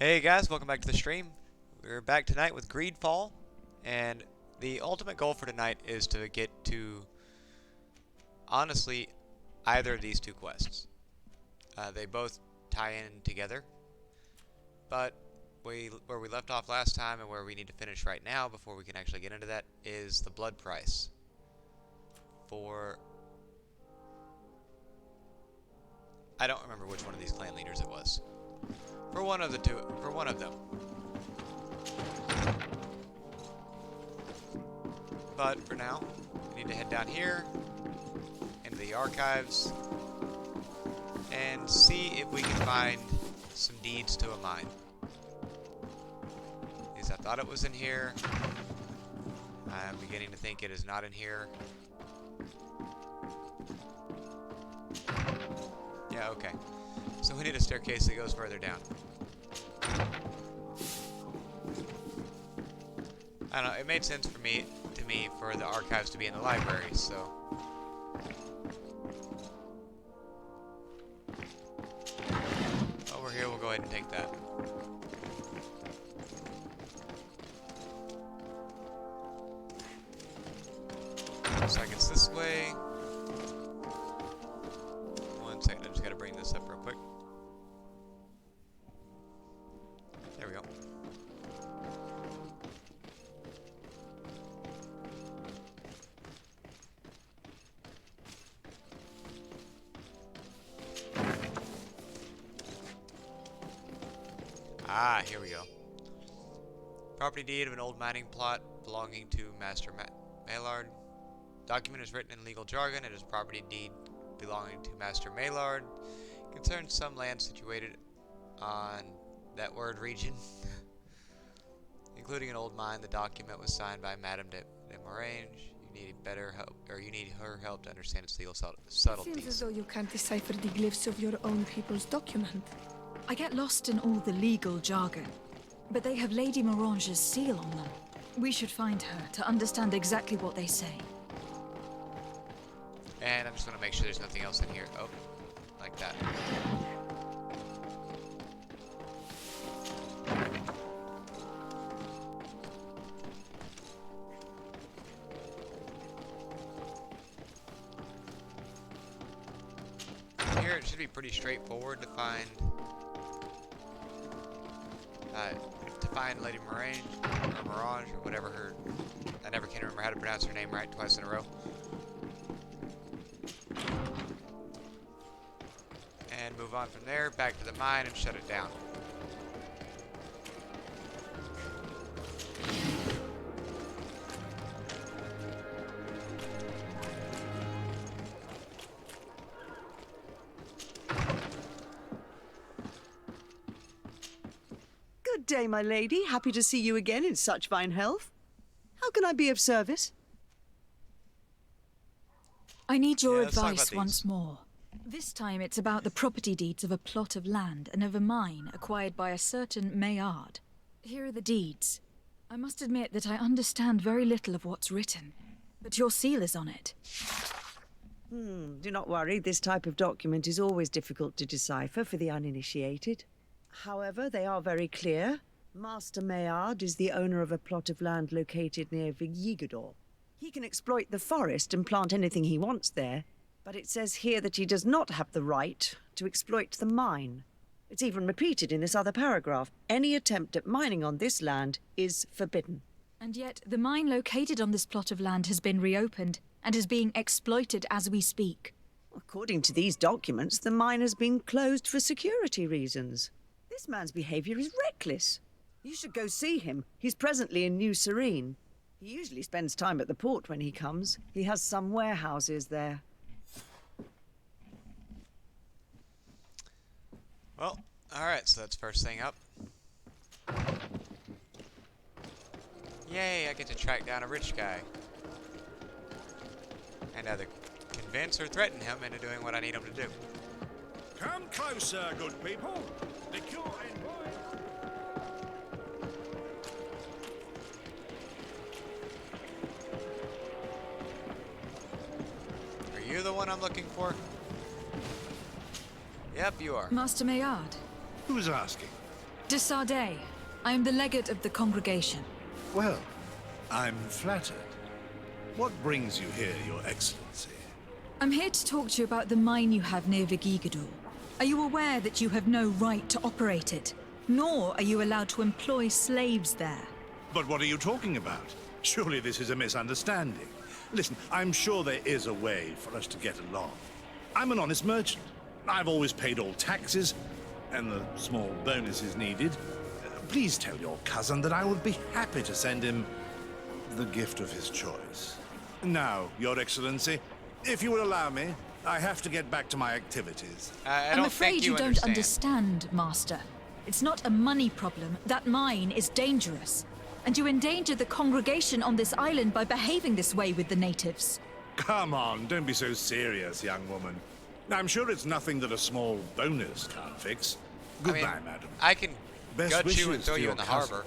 Hey guys, welcome back to the stream. We're back tonight with Greedfall, and the ultimate goal for tonight is to get to, honestly, either of these two quests. They both tie in together, but where we left off last time and where we need to finish right now before we can actually get into that is the blood price for... I don't remember which one of these clan leaders it was. For one of them. But for now, we need to head down here into the archives and see if we can find some deeds to a mine. At least I thought it was in here. I'm beginning to think it is not in here. Yeah, okay. So we need a staircase that goes further down. I don't know, it made sense to me for the archives to be in the library, so... Over here, we'll go ahead and take that. Looks like it's this way. One second, I just gotta bring this up real quick. There we go. Ah, here we go. Property deed of an old mining plot belonging to Master Maillard. Document is written in legal jargon. It is property deed belonging to Master Maillard. Concerns some land situated on that word region, including an old mine. The document was signed by Madame de Morange. You need better help, or you need her help to understand its legal subtleties. Seems as though you can't decipher the glyphs of your own people's document. I get lost in all the legal jargon, but they have Lady Morange's seal on them. We should find her to understand exactly what they say. And I'm just going to make sure there's nothing else in here. Oh, like that. Here it should be pretty straightforward to find Lady Morange, or Morange, or whatever her... I never can remember how to pronounce her name right twice in a row. And move on from there, back to the mine, and shut it down. Good day, my lady. Happy to see you again in such fine health. How can I be of service? I need your let's talk about advice these. once more. This time it's about the property deeds of a plot of land and of a mine acquired by a certain Maillard. Here are the deeds. I must admit that I understand very little of what's written, but your seal is on it. Do not worry. This type of document is always difficult to decipher for the uninitiated. However, they are very clear. Master Maillard is the owner of a plot of land located near Vigigidor. He can exploit the forest and plant anything he wants there, but it says here that he does not have the right to exploit the mine. It's even repeated in this other paragraph. Any attempt at mining on this land is forbidden. And yet the mine located on this plot of land has been reopened and is being exploited as we speak. According to these documents, the mine has been closed for security reasons. This man's behavior is reckless. You should go see him. He's presently in New Serene. He usually spends time at the port when he comes. He has some warehouses there. Well, alright, so that's first thing up. Yay, I get to track down a rich guy. And either convince or threaten him into doing what I need him to do. Come closer, good people. The cure envoy. Are you the one I'm looking for? Yep, you are. Master Maillard, Who's asking? De Sardet. I am the legate of the congregation. Well, I'm flattered. What brings you here, Your Excellency? I'm here to talk to you about the mine you have near Vigigador. Are you aware that you have no right to operate it? Nor are you allowed to employ slaves there. But what are you talking about? Surely this is a misunderstanding. Listen, I'm sure there is a way for us to get along. I'm an honest merchant. I've always paid all taxes, and the small bonuses needed. Please tell your cousin that I would be happy to send him the gift of his choice. Now, Your Excellency, if you will allow me, I have to get back to my activities. I I'm don't afraid think you don't understand. understand, Master. It's not a money problem. That mine is dangerous. And you endanger the congregation on this island by behaving this way with the natives. Come on, don't be so serious, young woman. I'm sure it's nothing that a small bonus can't fix. Goodbye, madam. I can Best gut you and wishes throw to you your in the cousin. harbor.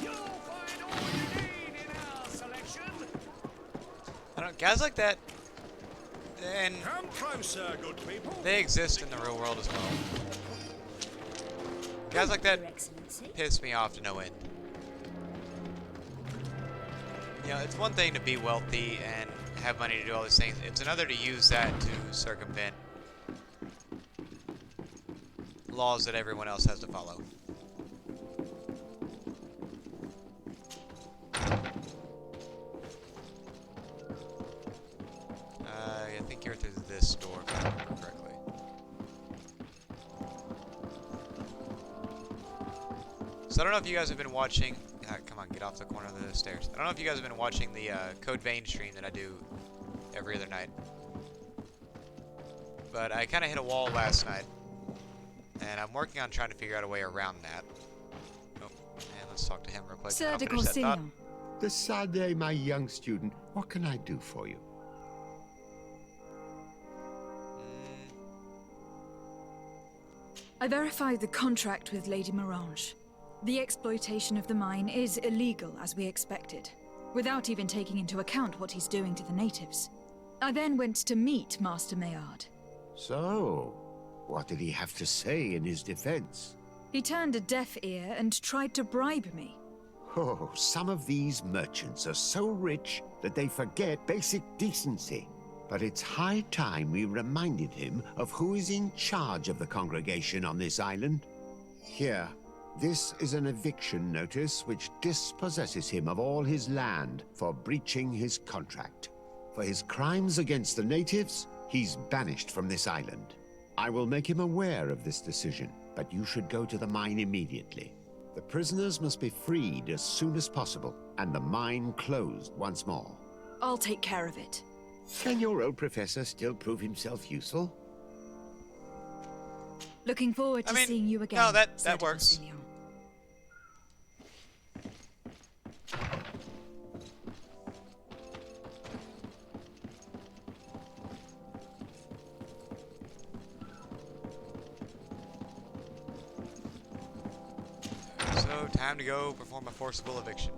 You'll find all you need in our selection. I don't guys like that, and Come closer, good people. they exist in the real world as well. Guys like that Your Excellency. piss me off to no end. You know, it's one thing to be wealthy and have money to do all these things. It's another to use that to circumvent laws that everyone else has to follow. I think you're through this door, if I remember correctly. So I don't know if you guys have been watching. Come on, get off the corner of the stairs. I don't know if you guys have been watching the Code Vein stream that I do every other night. But I kind of hit a wall last night, and I'm working on trying to figure out a way around that. Oh, and let's talk to him real quick. Sir I'll de finish that thought. Corsillon. De Sardet, my young student, what can I do for you? I verified the contract with Lady Morange. The exploitation of the mine is illegal, as we expected, without even taking into account what he's doing to the natives. I then went to meet Master Maillard. So, what did he have to say in his defense? He turned a deaf ear and tried to bribe me. Oh, some of these merchants are so rich that they forget basic decency. But it's high time we reminded him of who is in charge of the congregation on this island. Here, this is an eviction notice which dispossesses him of all his land for breaching his contract. For his crimes against the natives, he's banished from this island. I will make him aware of this decision, but you should go to the mine immediately. The prisoners must be freed as soon as possible, and the mine closed once more. I'll take care of it. Can your old professor still prove himself useful? Looking forward to I mean, seeing you again. no, that Sir de works. Corsillon. So, time to go perform a forcible eviction.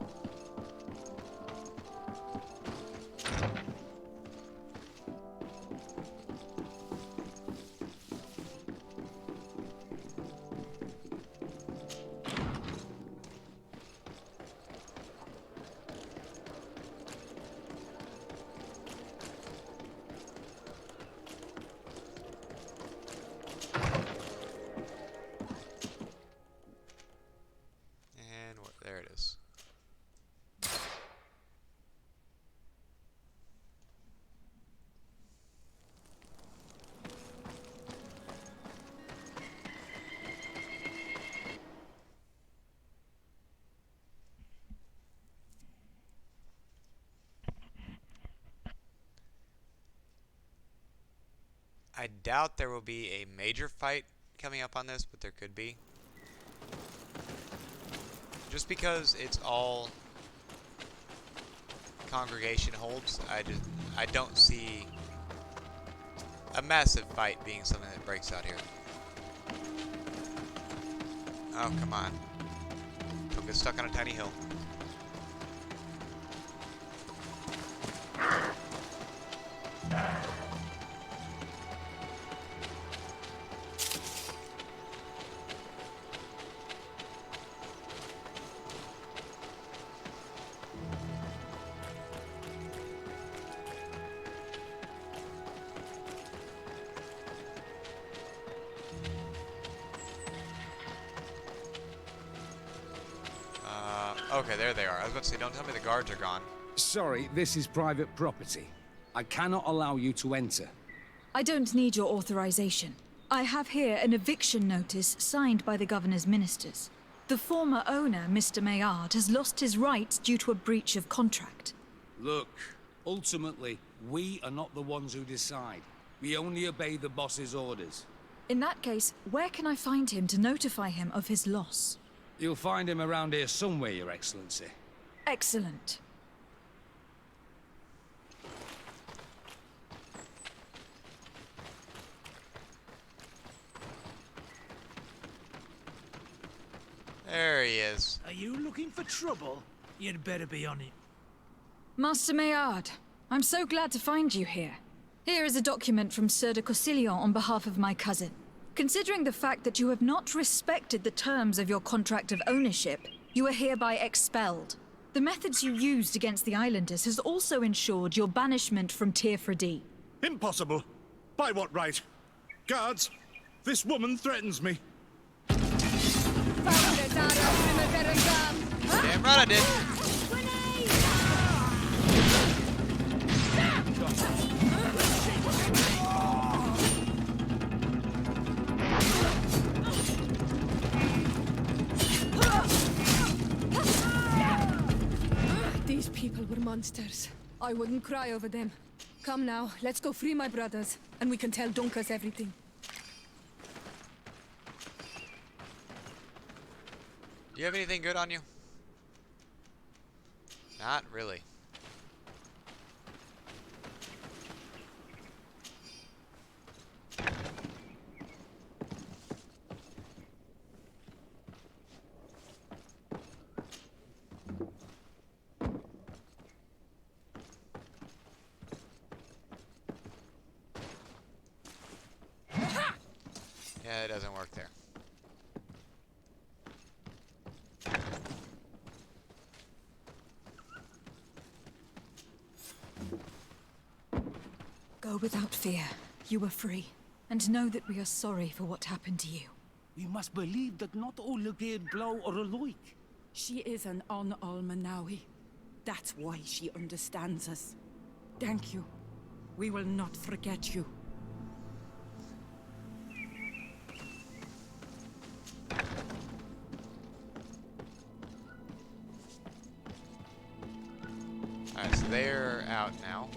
And there it is. I doubt there will be a major fight coming up on this, but there could be. Just because it's all congregation holds, I don't see a massive fight being something that breaks out here. Oh, come on. Don't get stuck on a tiny hill. Okay, there they are. I was about to say, don't tell me the guards are gone. Sorry, this is private property. I cannot allow you to enter. I don't need your authorization. I have here an eviction notice signed by the governor's ministers. The former owner, Mr. Maillard, has lost his rights due to a breach of contract. Look, ultimately, we are not the ones who decide. We only obey the boss's orders. In that case, where can I find him to notify him of his loss? You'll find him around here somewhere, Your Excellency. Excellent. There he is. Are you looking for trouble? You'd better be on it. Master Maillard, I'm so glad to find you here. Here is a document from Sieur de Cossillon on behalf of my cousin. Considering the fact that you have not respected the terms of your contract of ownership, you are hereby expelled. The methods you used against the islanders has also ensured your banishment from Tirfredi. Impossible. By what right? Guards, this woman threatens me. Damn right I did. These people were monsters. I wouldn't cry over them. Come now, let's go free my brothers, and we can tell Dunkas everything. Do you have anything good on you? Not really. Yeah, it doesn't work there. Go without fear. You are free. And know that we are sorry for what happened to you. We must believe that not all Legate blow or alike. She is an Almanawi. That's why she understands us. Thank you. We will not forget you. Alright, so they're out now.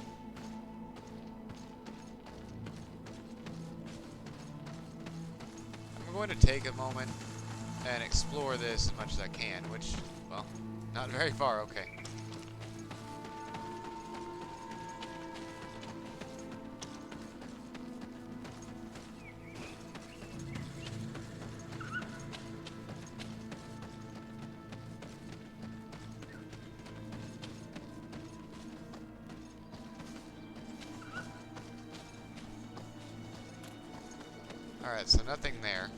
I'm going to take a moment and explore this as much as I can, which, well, not very far, okay. Alright, so nothing there.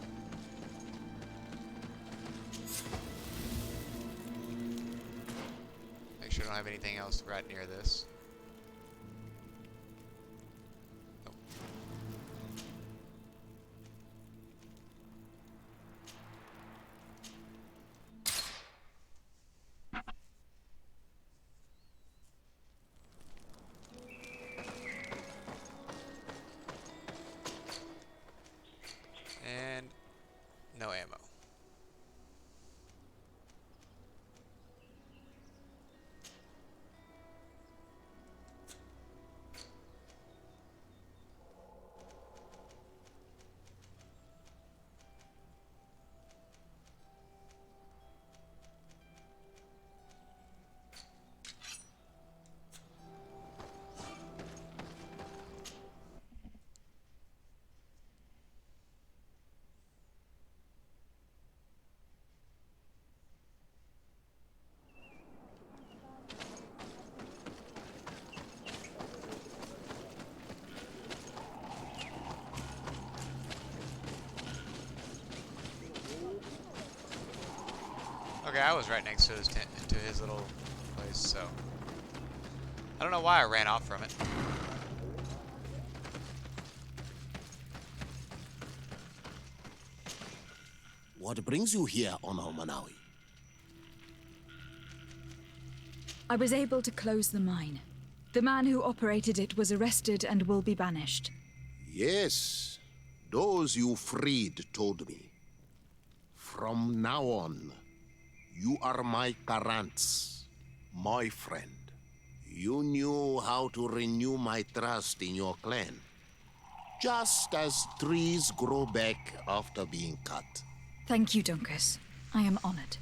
Make sure I don't have anything else right near this. Nope. And no ammo. Okay, I was right next to his tent, to his little place, so I don't know why I ran off from it. What brings you here on Manawi? I was able to close the mine. The man who operated it was arrested and will be banished. Yes, those you freed told me. From now on, you are my Karants, my friend. You knew how to renew my trust in your clan. Just as trees grow back after being cut. Thank you, Dunkus. I am honored.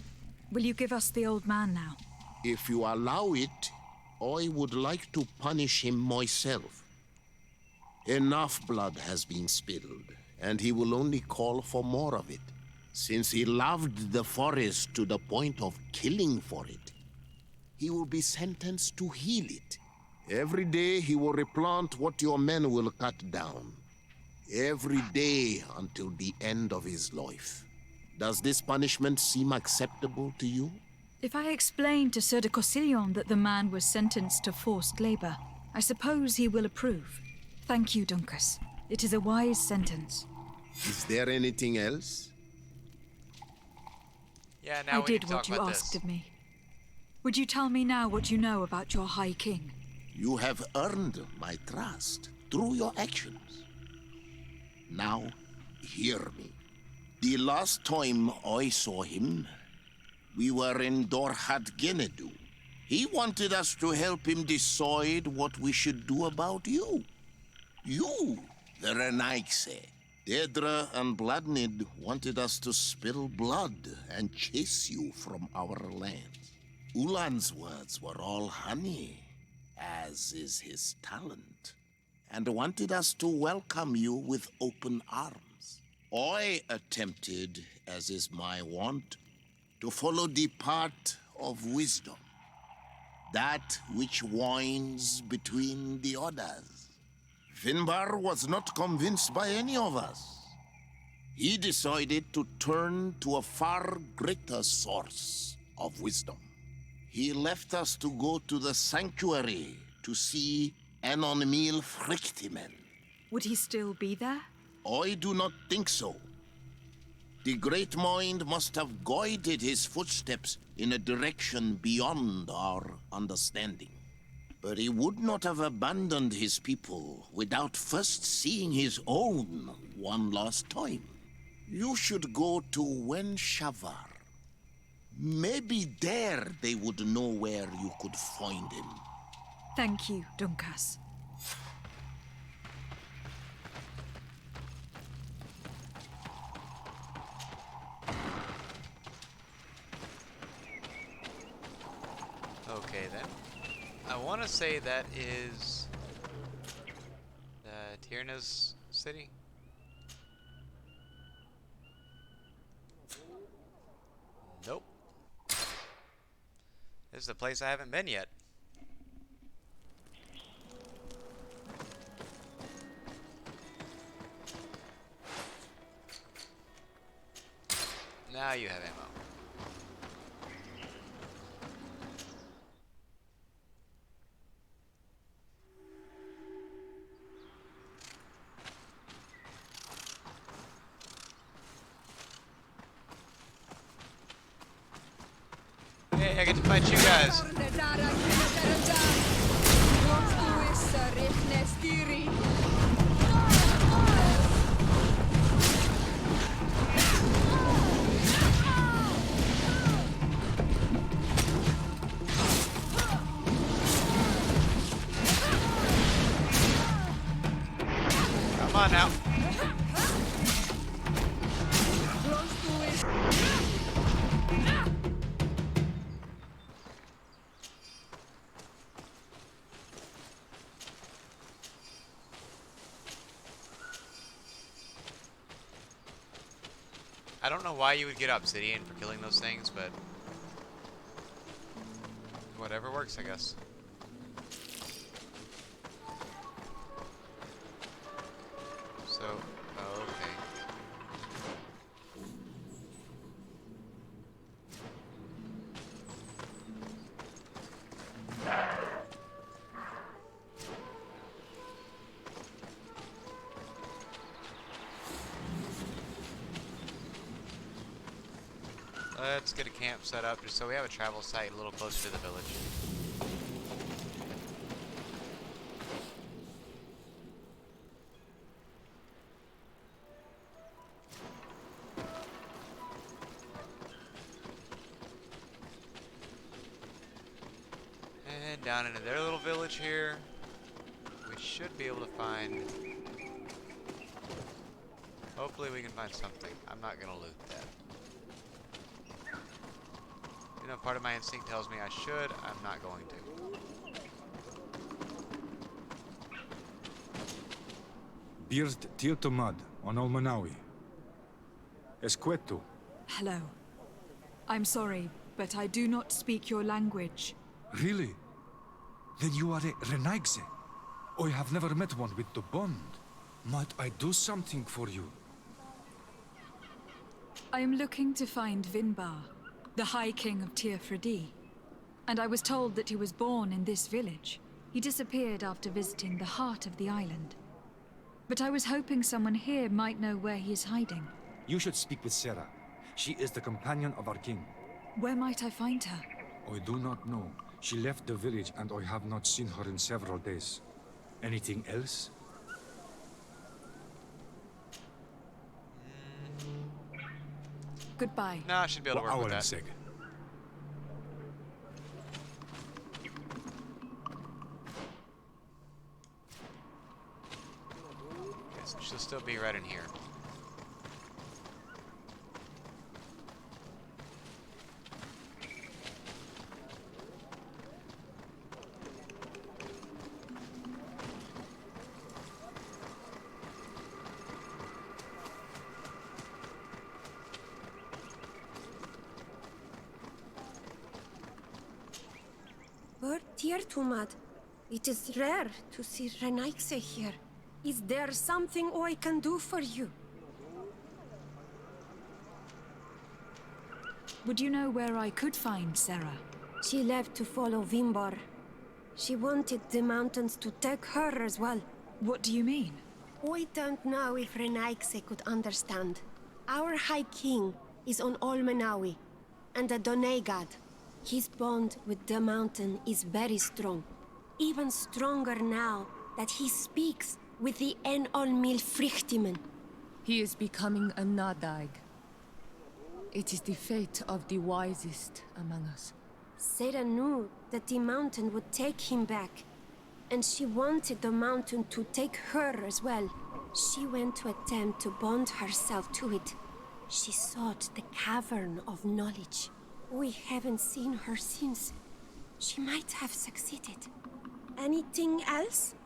Will you give us the old man now? If you allow it, I would like to punish him myself. Enough blood has been spilled, and he will only call for more of it. Since he loved the forest to the point of killing for it, he will be sentenced to heal it. Every day he will replant what your men will cut down. Every day until the end of his life. Does this punishment seem acceptable to you? If I explain to Sir de Cossillon that the man was sentenced to forced labor, I suppose he will approve. Thank you, Dunkus. It is a wise sentence. Is there anything else? Yeah, now I we need did to talk what you about asked this. of me. Would you tell me now what you know about your High King? You have earned my trust through your actions. Now, hear me. The last time I saw him, we were in Dorhat Genedu. He wanted us to help him decide what we should do about you. You, the Renaigse. Dedra and Bladnid wanted us to spill blood and chase you from our lands. Ulan's words were all honey, as is his talent, and wanted us to welcome you with open arms. I attempted, as is my wont, to follow the path of wisdom, that which winds between the others. Vinbarr was not convinced by any of us. He decided to turn to a far greater source of wisdom. He left us to go to the sanctuary to see Anonmil Frichtimen. Would he still be there? I do not think so. The great mind must have guided his footsteps in a direction beyond our understanding. But he would not have abandoned his people without first seeing his own one last time. You should go to Wenshavar. Maybe there they would know where you could find him. Thank you, Dunkas. Okay then. I want to say that is Tyrna's city. Nope. This is a place I haven't been yet. Now you have ammo. Hey, I get to fight you guys. Come on now. I don't know why you would get obsidian for killing those things, but whatever works, I guess. So, oh, okay. Let's get a camp set up just so we have a travel site a little closer to the village. And down into their little village here, we should be able to find... Hopefully we can find something. I'm not gonna loot that. You know, part of my instinct tells me I should. I'm not going to. Bird Tirtomad on Almanawi. Esqueto. Hello. I'm sorry, but I do not speak your language. Really? Then you are a Renaigse. I have never met one with the bond. Might I do something for you? I am looking to find Vinbarr, the High King of Tirfredi. And I was told that he was born in this village. He disappeared after visiting the heart of the island. But I was hoping someone here might know where he is hiding. You should speak with Sarah. She is the companion of our king. Where might I find her? I do not know. She left the village and I have not seen her in several days. Anything else? Goodbye. Nah, I should be able to work with that. Seg. Guess she'll still be right in here. Tumad. It is rare to see Renaigse here. Is there something I can do for you? Would you know where I could find Sarah? She left to follow Vinbarr. She wanted the mountains to take her as well. What do you mean? I don't know if Renaigse could understand. Our High King is on Olmenawi, and a Doneigad. His bond with the mountain is very strong. Even stronger now that he speaks with the En-Olmil Frichtimen. He is becoming a Nadaig. It is the fate of the wisest among us. Sarah knew that the mountain would take him back, and she wanted the mountain to take her as well. She went to attempt to bond herself to it. She sought the cavern of knowledge. We haven't seen her since. She might have succeeded. Anything else?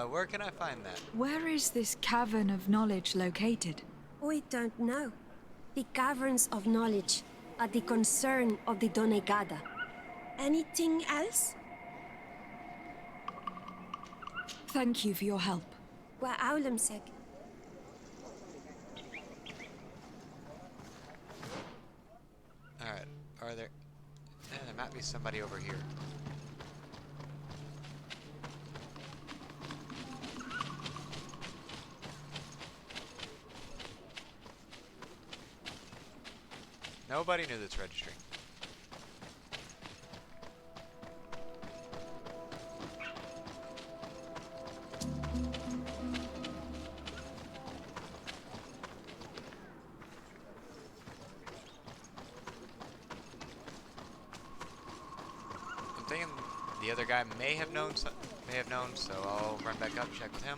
Where can I find that? Where is this cavern of knowledge located? We don't know. The caverns of knowledge are the concern of the Doneigada. Anything else? Thank you for your help. Wa'aulamsek. Alright, are there... there might be somebody over here. Nobody knew that's registering. I'm thinking the other guy may have known, so I'll run back up, check with him.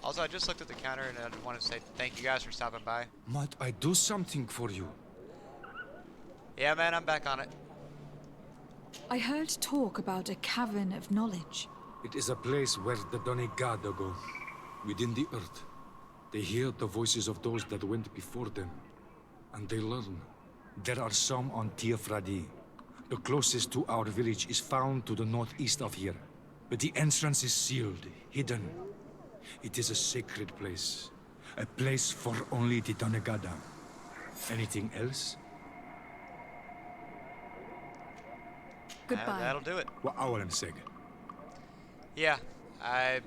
Also, I just looked at the counter and I want to say thank you guys for stopping by. Might I do something for you? Yeah, man, I'm back on it. I heard talk about a cavern of knowledge. It is a place where the Doneigada go, within the earth. They hear the voices of those that went before them, and they learn. There are some on Tirfredi. The closest to our village is found to the northeast of here, but the entrance is sealed, hidden. It is a sacred place, a place for only the Doneigada. Anything else? Goodbye. That'll do it. Wa'aulamseg. Yeah, I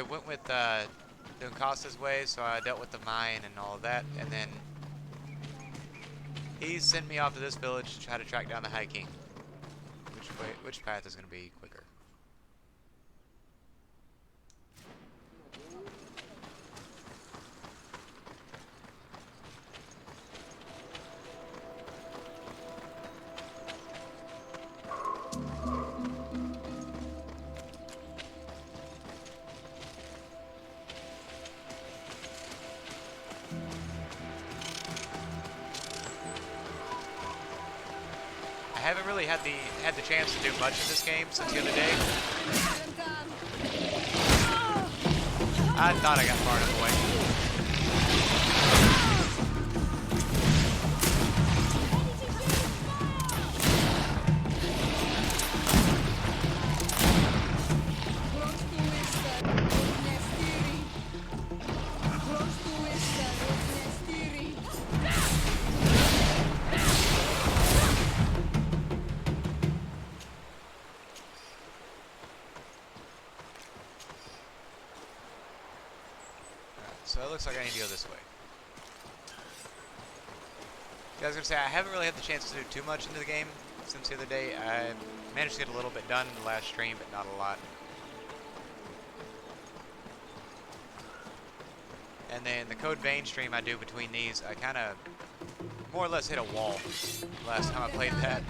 went with Duncasa's way, so I dealt with the mine and all of that, and then He's sent me off to this village to try to track down the High King. Which path is going to be quicker? I haven't really had the chance to do much in this game since the other day. I thought I got far enough away. So it looks like I need to go this way. Yeah, I was going to say, I haven't really had the chance to do too much into the game since the other day. I managed to get a little bit done in the last stream, but not a lot. And then the Code Vein stream I do between these, I kind of more or less hit a wall last time I played that.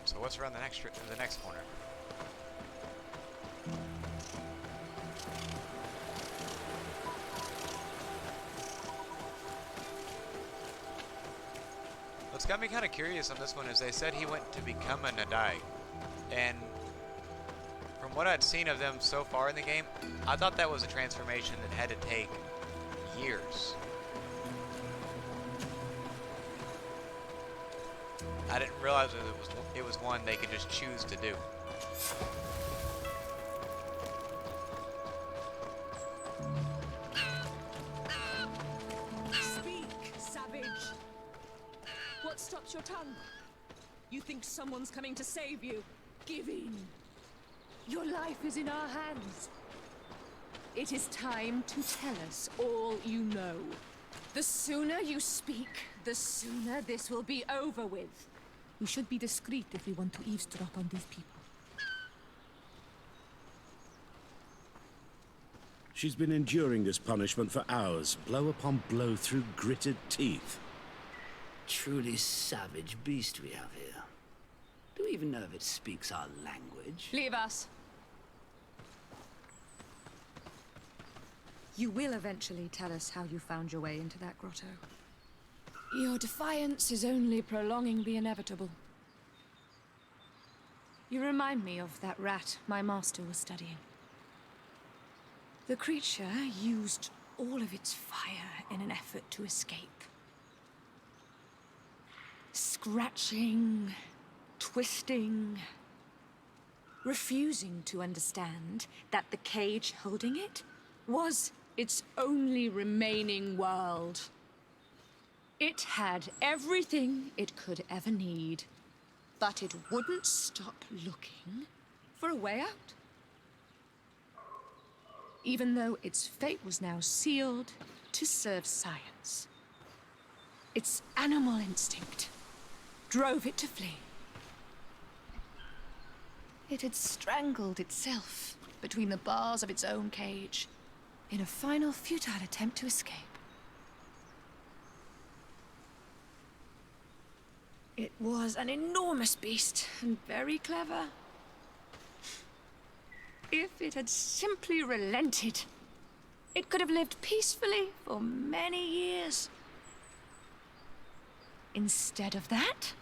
So what's around the next corner? What's got me kind of curious on this one is they said he went to become a Nadaig, and from what I'd seen of them so far in the game, I thought that was a transformation that had to take years. I didn't realize it was one they could just choose to do. Speak, savage! What stops your tongue? You think someone's coming to save you? Give in. Your life is in our hands. It is time to tell us all you know. The sooner you speak, the sooner this will be over with. We should be discreet if we want to eavesdrop on these people. She's been enduring this punishment for hours, blow upon blow through gritted teeth. Truly savage beast we have here. Do we even know if it speaks our language? Leave us. You will eventually tell us how you found your way into that grotto. Your defiance is only prolonging the inevitable. You remind me of that rat my master was studying. The creature used all of its fire in an effort to escape. Scratching, twisting, refusing to understand that the cage holding it was its only remaining world. It had everything it could ever need, but it wouldn't stop looking for a way out. Even though its fate was now sealed to serve science. Its animal instinct drove it to flee. It had strangled itself between the bars of its own cage in a final futile attempt to escape. It was an enormous beast, and very clever. If it had simply relented, it could have lived peacefully for many years. Instead of that...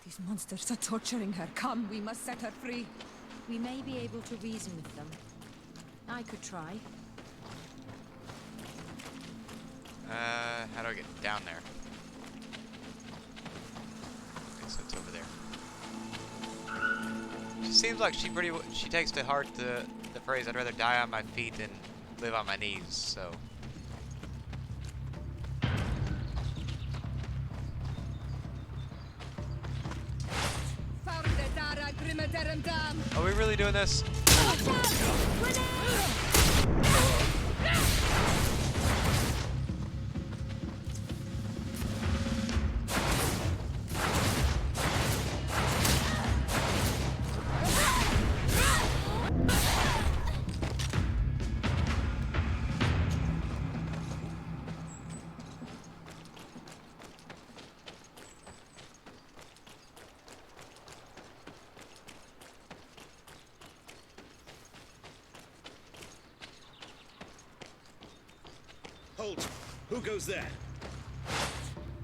These monsters are torturing her. Come, we must set her free. We may be able to reason with them. I could try. How do I get down there? Okay, so it's over there. She seems like she takes to heart the phrase, "I'd rather die on my feet than live on my knees," so. Are we really doing this? Halt! Who goes there?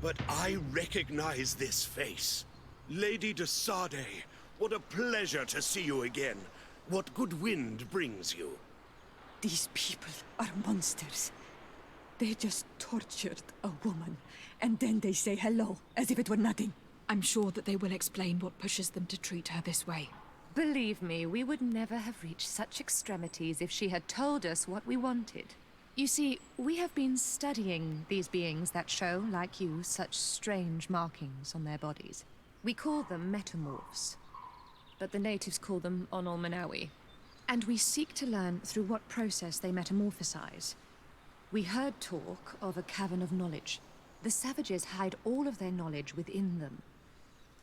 But I recognize this face. Lady de Sade, what a pleasure to see you again. What good wind brings you? These people are monsters. They just tortured a woman, and then they say hello, as if it were nothing. I'm sure that they will explain what pushes them to treat her this way. Believe me, we would never have reached such extremities if she had told us what we wanted. You see, we have been studying these beings that show, like you, such strange markings on their bodies. We call them metamorphs, but the natives call them Onol Manawi. And we seek to learn through what process they metamorphosize. We heard talk of a cavern of knowledge. The savages hide all of their knowledge within them.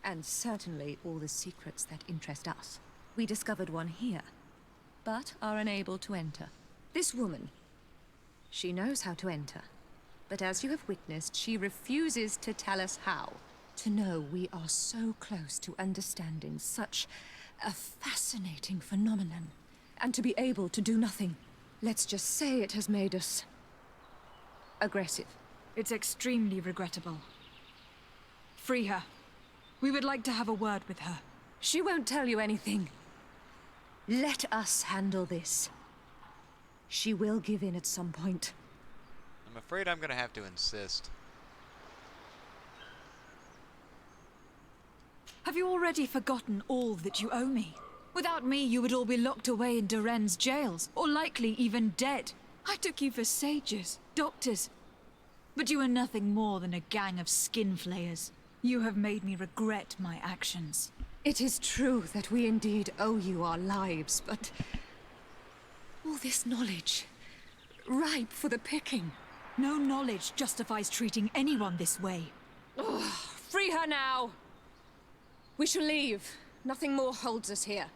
And certainly all the secrets that interest us. We discovered one here, but are unable to enter. This woman, she knows how to enter. But as you have witnessed, she refuses to tell us how. To know we are so close to understanding such a fascinating phenomenon. And to be able to do nothing. Let's just say it has made us aggressive. It's extremely regrettable. Free her. We would like to have a word with her. She won't tell you anything. Let us handle this. She will give in at some point. I'm afraid I'm gonna have to insist. Have you already forgotten all that you owe me? Without me, you would all be locked away in Duren's jails, or likely even dead. I took you for sages, doctors. But you are nothing more than a gang of skin flayers. You have made me regret my actions. It is true that we indeed owe you our lives, but... all this knowledge, ripe for the picking. No knowledge justifies treating anyone this way. Ugh, free her now! We shall leave. Nothing more holds us here.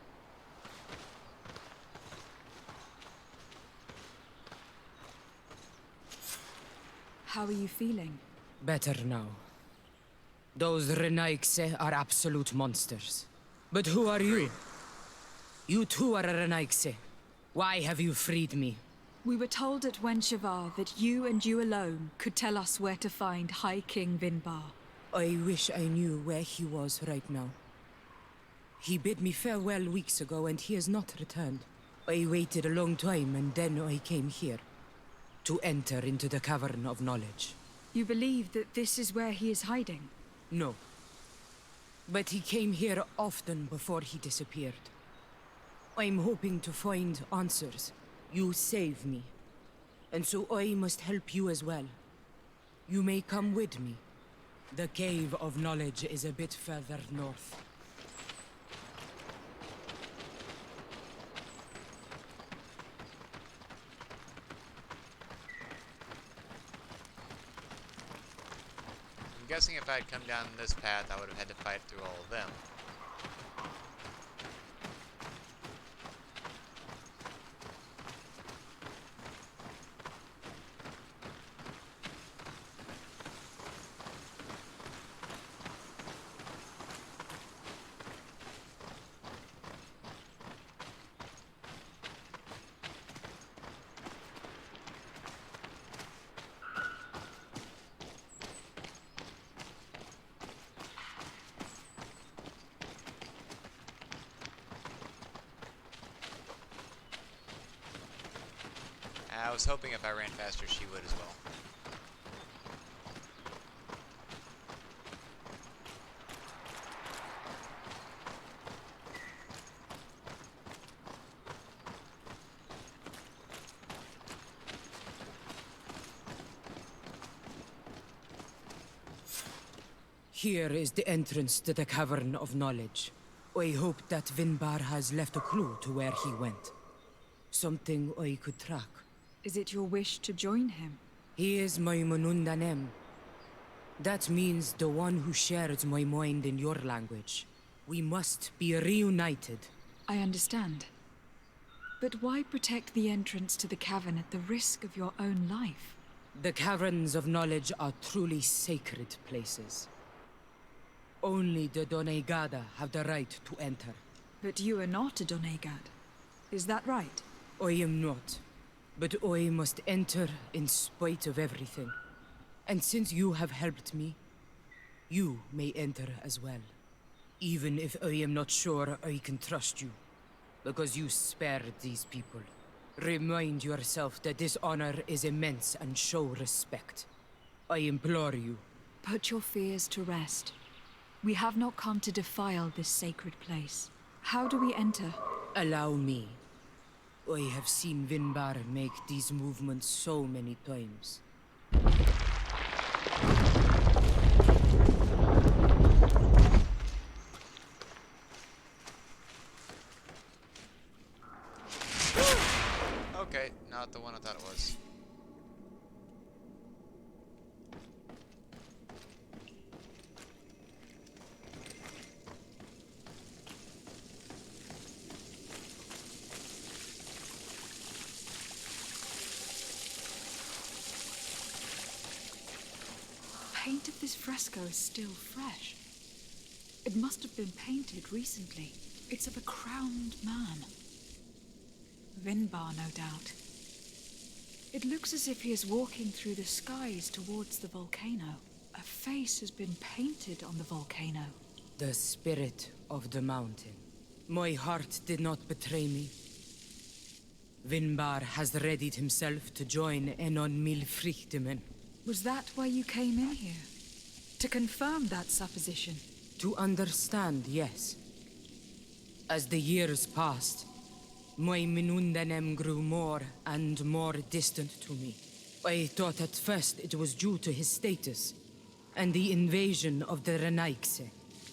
How are you feeling? Better now. Those Renaigse are absolute monsters. But who are you? You too are a Renaigse. Why have you freed me? We were told at Wenshavar that you and you alone could tell us where to find High King Vinbarr. I wish I knew where he was right now. He bid me farewell weeks ago and he has not returned. I waited a long time and then I came here. To enter into the Cavern of Knowledge. You believe that this is where he is hiding? No. But he came here often before he disappeared. I'm hoping to find answers. You saved me. And so I must help you as well. You may come with me. The Cave of Knowledge is a bit further north. guessing if I had come down this path, I would have had to fight through all of them. I was hoping if I ran faster, she would as well. Here is the entrance to the Cavern of Knowledge. I hope that Vinbarr has left a clue to where he went. Something I could track. Is it your wish to join him? He is my Manundanem. That means the one who shares my mind in your language. We must be reunited. I understand. But why protect the entrance to the cavern at the risk of your own life? The Caverns of Knowledge are truly sacred places. Only the Doneigada have the right to enter. But you are not a Doneigad. Is that right? I am not. But I must enter in spite of everything. And since you have helped me, you may enter as well. Even if I am not sure I can trust you. Because you spared these people. Remind yourself that this honor is immense and show respect. I implore you. Put your fears to rest. We have not come to defile this sacred place. How do we enter? Allow me. I have seen Vinbarr make these movements so many times. Okay, not the one I thought it was. The paint of this fresco is still fresh. It must have been painted recently. It's of a crowned man. Vinbarr, no doubt. It looks as if he is walking through the skies towards the volcano. A face has been painted on the volcano. The spirit of the mountain. My heart did not betray me. Vinbarr has readied himself to join Enon Milfrichtemen. Was that why you came in here? To confirm that supposition? To understand, yes. As the years passed, my Minundanem grew more and more distant to me. I thought at first it was due to his status and the invasion of the Renaigse.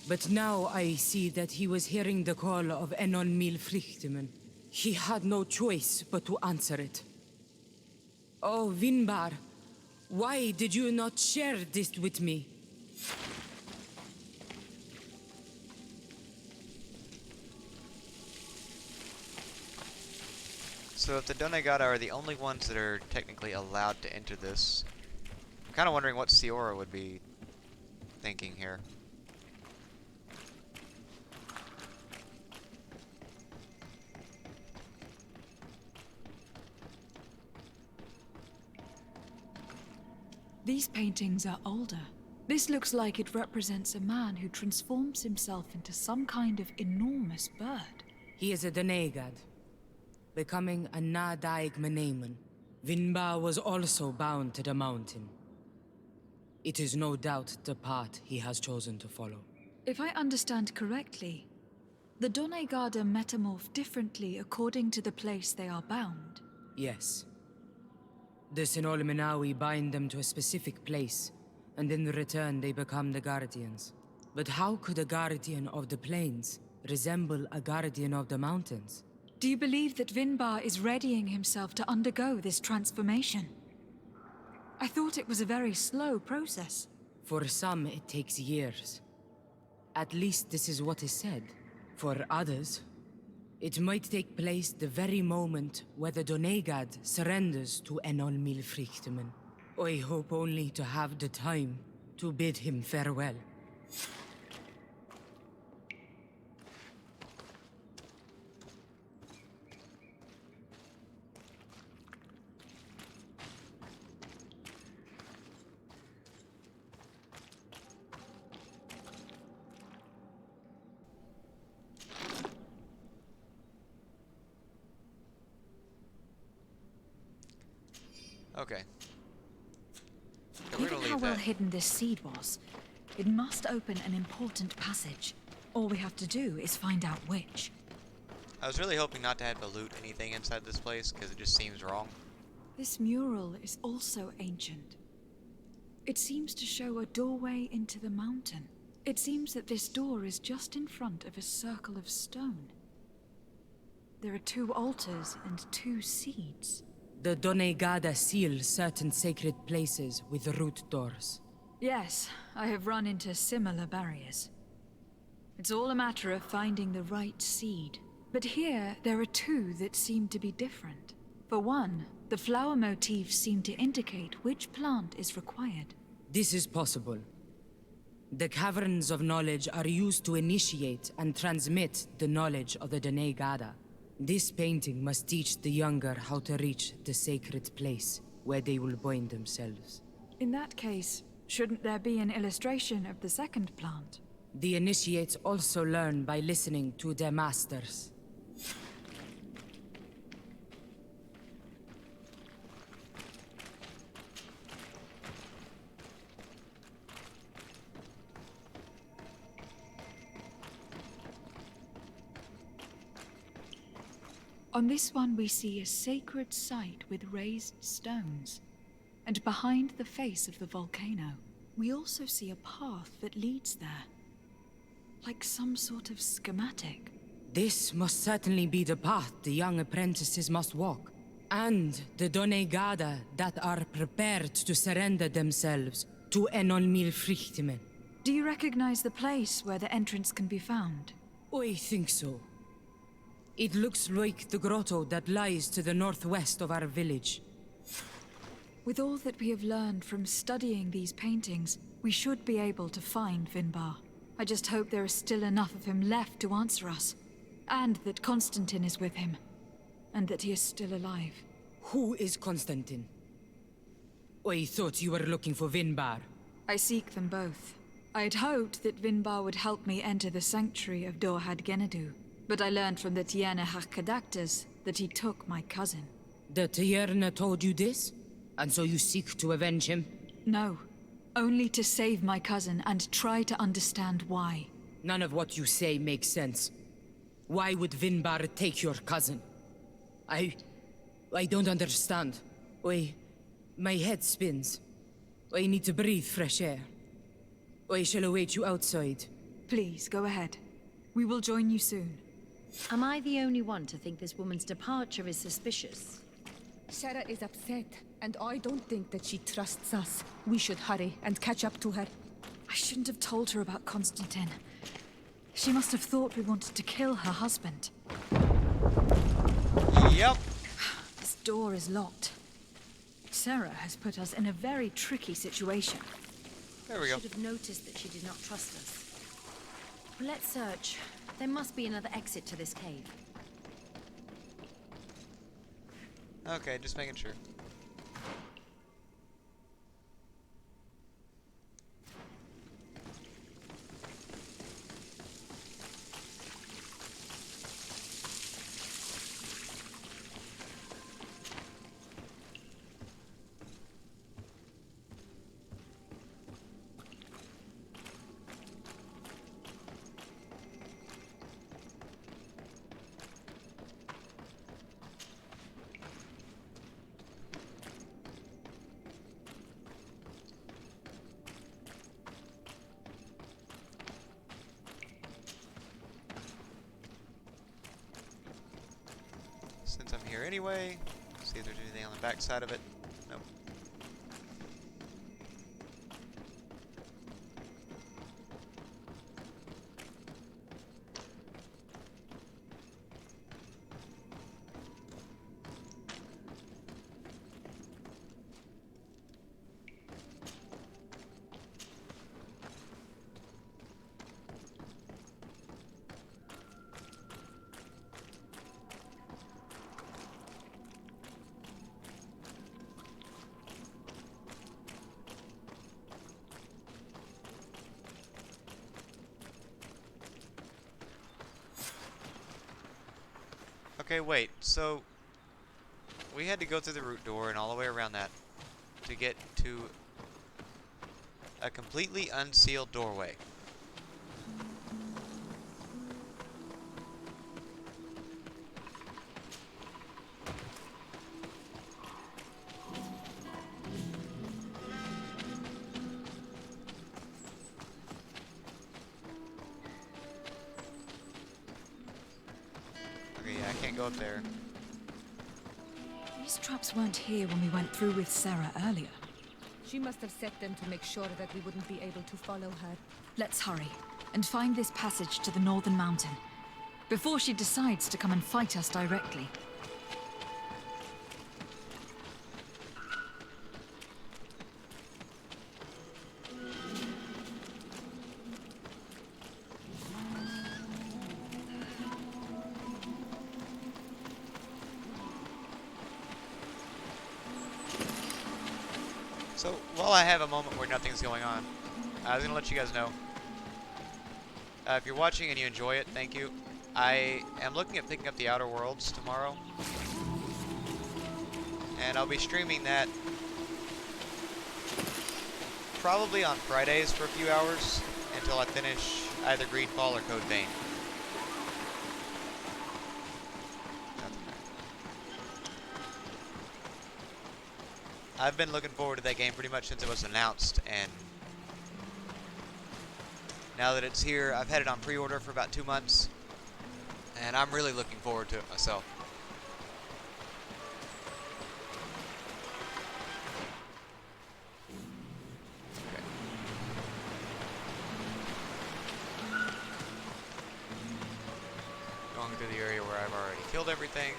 But now I see that he was hearing the call of Enon Milfrichtemen. He had no choice but to answer it. Oh, Vinbarr, why did you not share this with me? So if the Doneigada are the only ones that are technically allowed to enter this, I'm kind of wondering what Siora would be thinking here. These paintings are older. This looks like it represents a man who transforms himself into some kind of enormous bird. He is a Doneigad, becoming a Nadaig Meneman. Vinbarr was also bound to the mountain. It is no doubt the path he has chosen to follow. If I understand correctly, the Doneigada metamorph differently according to the place they are bound. Yes. The Sinolminawi bind them to a specific place, and in return they become the Guardians. But how could a Guardian of the Plains resemble a Guardian of the Mountains? Do you believe that Vinbarr is readying himself to undergo this transformation? I thought it was a very slow process. For some, it takes years. At least this is what is said. For others, it might take place the very moment where the Donegad surrenders to Enol Milfrichtemen. I hope only to have the time to bid him farewell. Okay. Given how well hidden this seed was, it must open an important passage. All we have to do is find out which. I was really hoping not to have to loot anything inside this place, because it just seems wrong. This mural is also ancient. It seems to show a doorway into the mountain. It seems that this door is just in front of a circle of stone. There are 2 altars and 2 seeds. The Donegada seal certain sacred places with root doors. Yes, I have run into similar barriers. It's all a matter of finding the right seed. But here, there are 2 that seem to be different. For one, the flower motifs seem to indicate which plant is required. This is possible. The caverns of knowledge are used to initiate and transmit the knowledge of the Donegada. This painting must teach the younger how to reach the sacred place where they will bind themselves. In that case, shouldn't there be an illustration of the second plant? The initiates also learn by listening to their masters. On this one we see a sacred site with raised stones. And behind the face of the volcano, we also see a path that leads there. Like some sort of schematic. This must certainly be the path the young apprentices must walk. And the Donegada that are prepared to surrender themselves to Enol Milfrichtemen. Do you recognize the place where the entrance can be found? I think so. It looks like the grotto that lies to the northwest of our village. With all that we have learned from studying these paintings, we should be able to find Vinbarr. I just hope there is still enough of him left to answer us. And that Constantine is with him. And that he is still alive. Who is Constantine? I thought you were looking for Vinbarr. I seek them both. I had hoped that Vinbarr would help me enter the sanctuary of Dorhad Genadu. But I learned from the Tierna Hakadactas that he took my cousin. The Tierna told you this? And so you seek to avenge him? No. Only to save my cousin and try to understand why. None of what you say makes sense. Why would Vinbarr take your cousin? I don't understand. My head spins. I need to breathe fresh air. I shall await you outside. Please, go ahead. We will join you soon. Am I the only one to think this woman's departure is suspicious? Sarah is upset, and I don't think that she trusts us. We should hurry and catch up to her. I shouldn't have told her about Constantine. She must have thought we wanted to kill her husband. Yep. This door is locked. Sarah has put us in a very tricky situation. There we go. I should have noticed that she did not trust us. Well, let's search. There must be another exit to this cave. Okay, just making sure. Since I'm here anyway, see if there's anything on the back side of it. Nope. Okay, wait. So we had to go through the root door and all the way around that to get to a completely unsealed doorway. Okay, yeah, I can't go up there. These traps weren't here when we went through with Sarah earlier. She must have set them to make sure that we wouldn't be able to follow her. Let's hurry and find this passage to the northern mountain before she decides to come and fight us directly. So, while I have a moment where nothing's going on, I was going to let you guys know. If you're watching and you enjoy it, thank you. I am looking at picking up the Outer Worlds tomorrow. And I'll be streaming that probably on Fridays for a few hours until I finish either Greedfall or Code Vein. I've been looking forward to that game pretty much since it was announced, and now that it's here, I've had it on pre-order for about 2 months, and I'm really looking forward to it myself. Okay. Going through the area where I've already killed everything.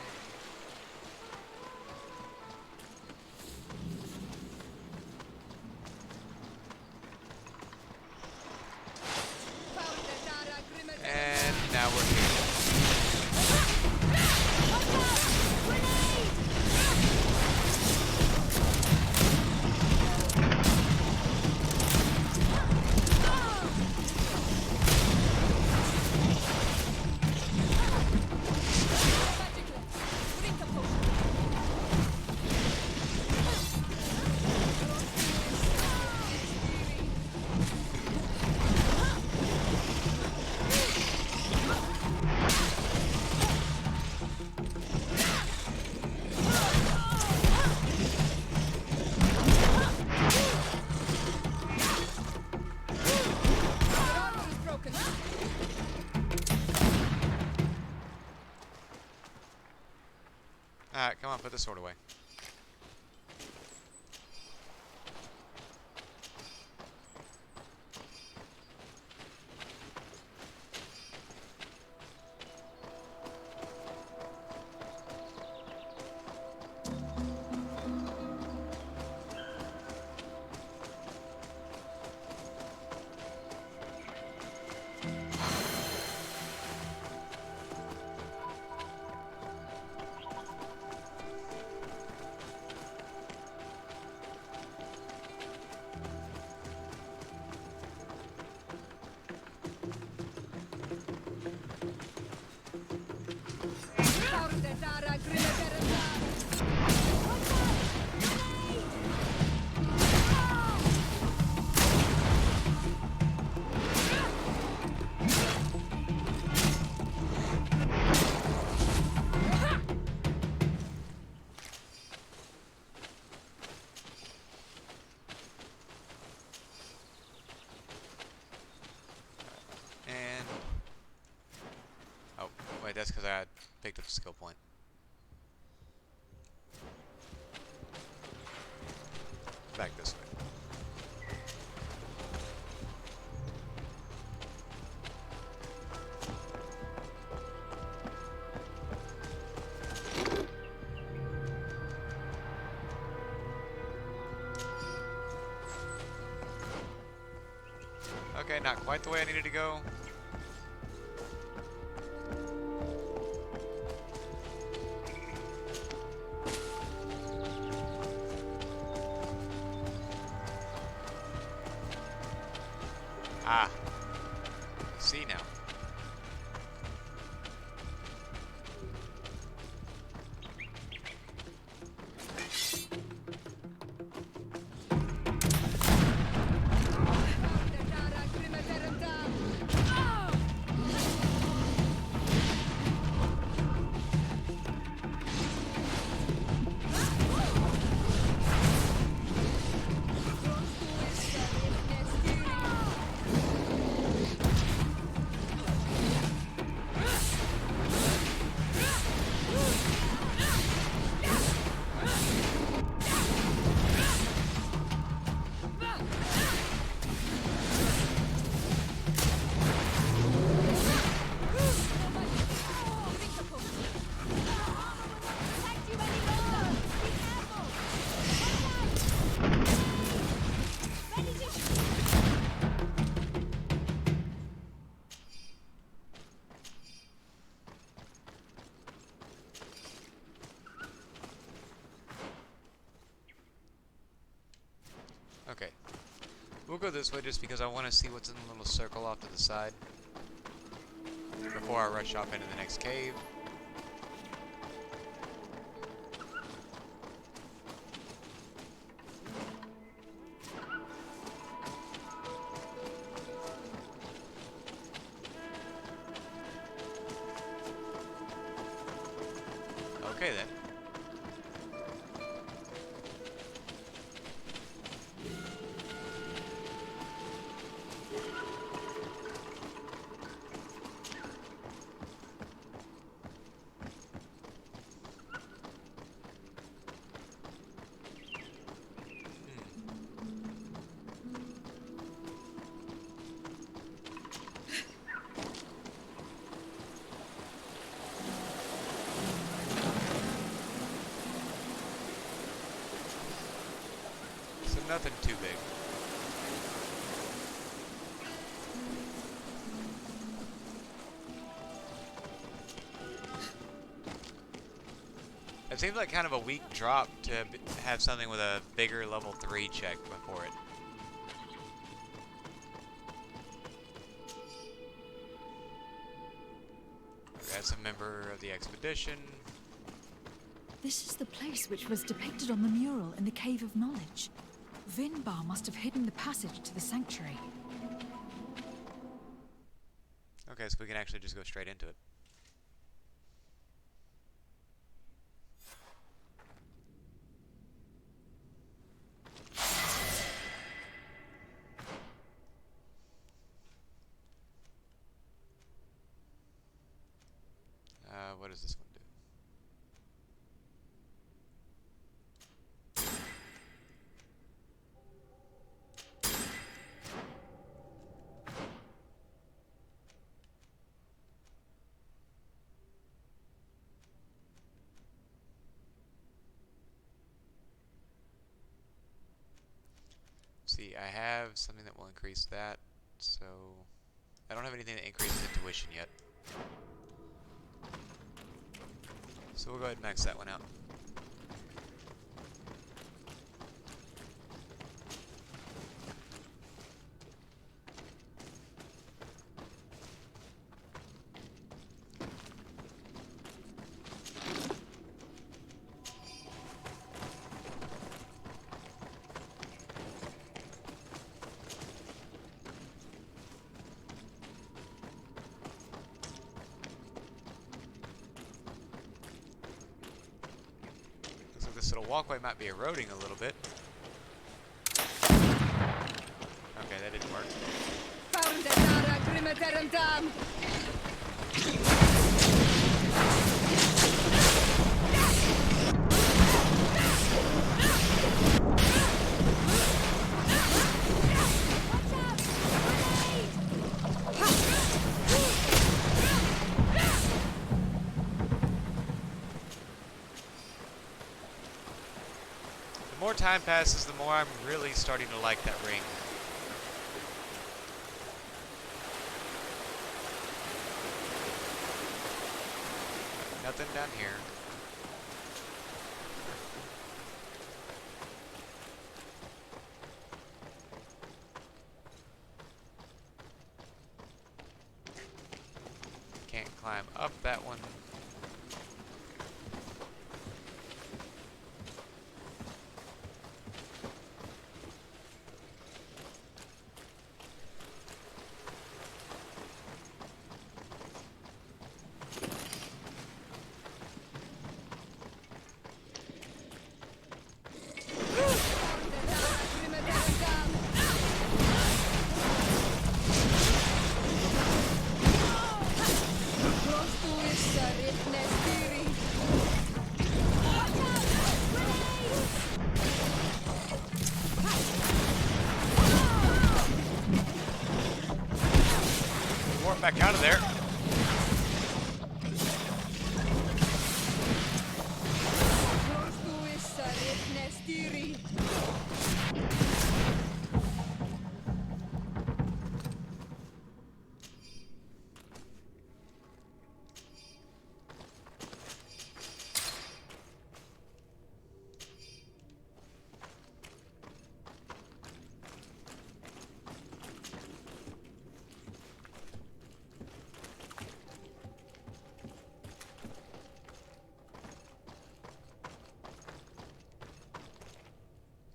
And now we're here. Alright, come on, put the sword away. That's because I had picked up a skill point. Back this way. Okay, not quite the way I needed to go. Ah. See now. Okay. We'll go this way just because I want to see what's in the little circle off to the side before I rush off into the next cave. Okay then. So nothing too big. It seems like kind of a weak drop to have something with a bigger level 3 check before it. That's a member of the expedition. This is the place which was depicted on the mural in the Cave of Knowledge. Vinbarr must have hidden the passage to the sanctuary. Okay, so we can actually just go straight into it. What does this one do? See, I have something that will increase that, so I don't have anything that increases intuition yet. So we'll go ahead and max that one out. This little walkway might be eroding a little bit. Okay, that didn't work. The more time passes, the more I'm really starting to like that ring. Nothing down here. Can't climb up that one. Warp back out of there.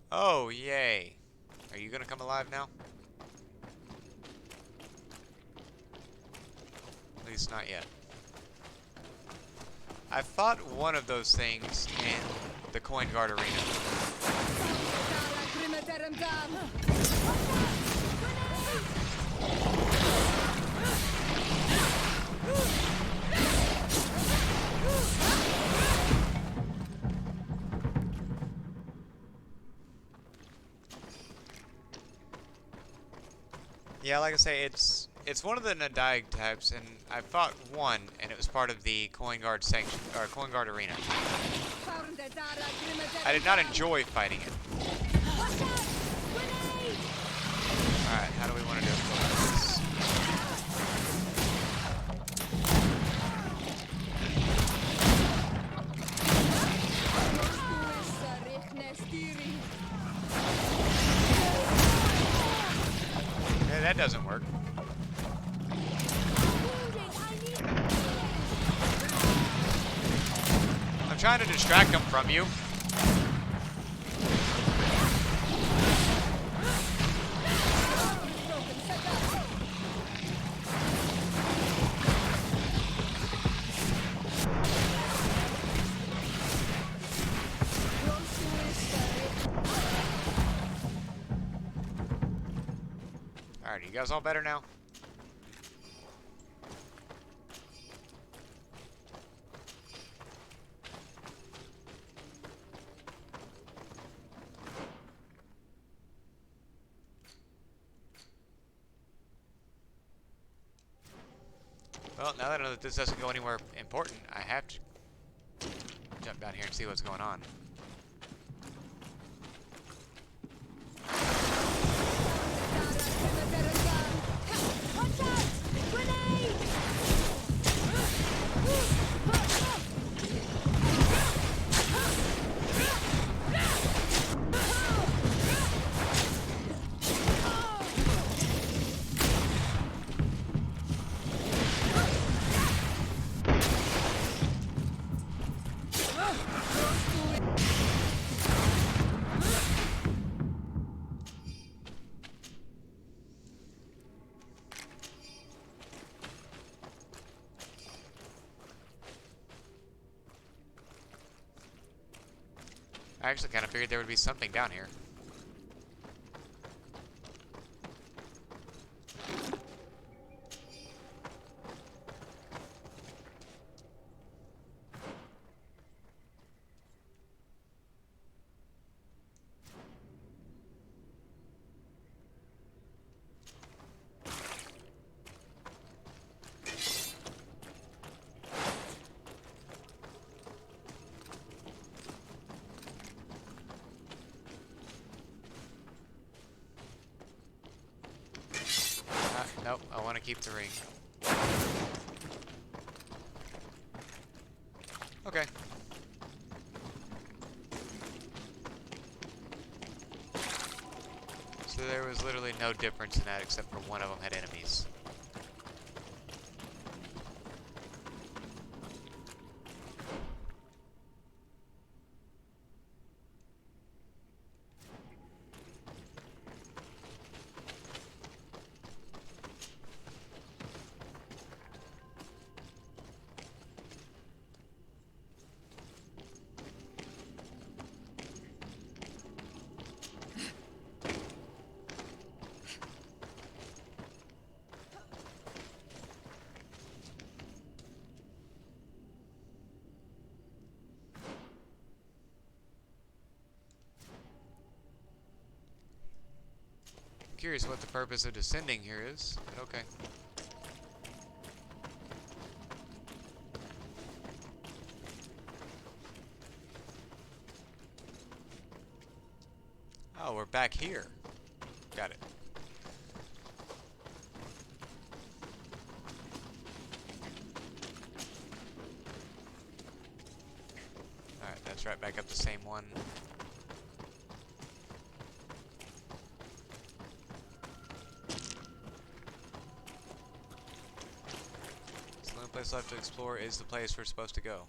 Oh, yay. Are you gonna come alive now? At least not yet. I fought one of those things in the Coin Guard arena. Yeah, like I say, it's one of the Nadaig types, and I fought one, and it was part of the Coin Guard section or Coin Guard arena. I did not enjoy fighting it. All right, how do we want to do this? Yeah, that doesn't work. I'm trying to distract them from you. Alright, you guys all better now? Well, now that I know that this doesn't go anywhere important, I have to jump down here and see what's going on. I actually kind of figured there would be something down here. Nope, I want to keep the ring. Okay. So there was literally no difference in that except for one of them had enemies. Curious what the purpose of descending here is, but okay. Oh, we're back here. Got it. Alright, that's right back up the same one. The only place left to explore is the place we're supposed to go.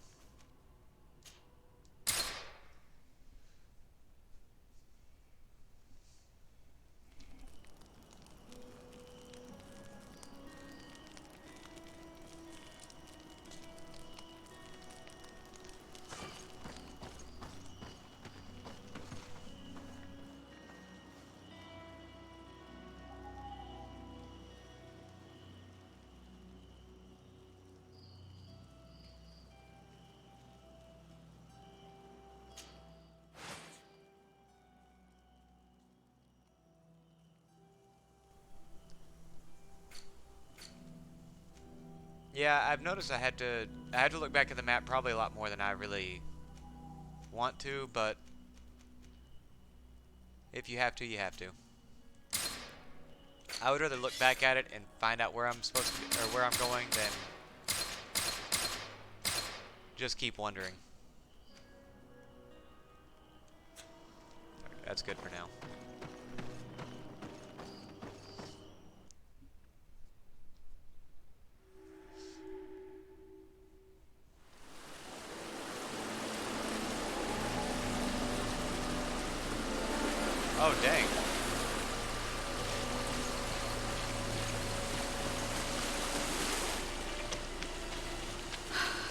Yeah, I've noticed I had to look back at the map probably a lot more than I really want to, but if you have to, you have to. I would rather look back at it and find out where I'm supposed to be, or where I'm going than just keep wondering. That's good for now. Oh, dang.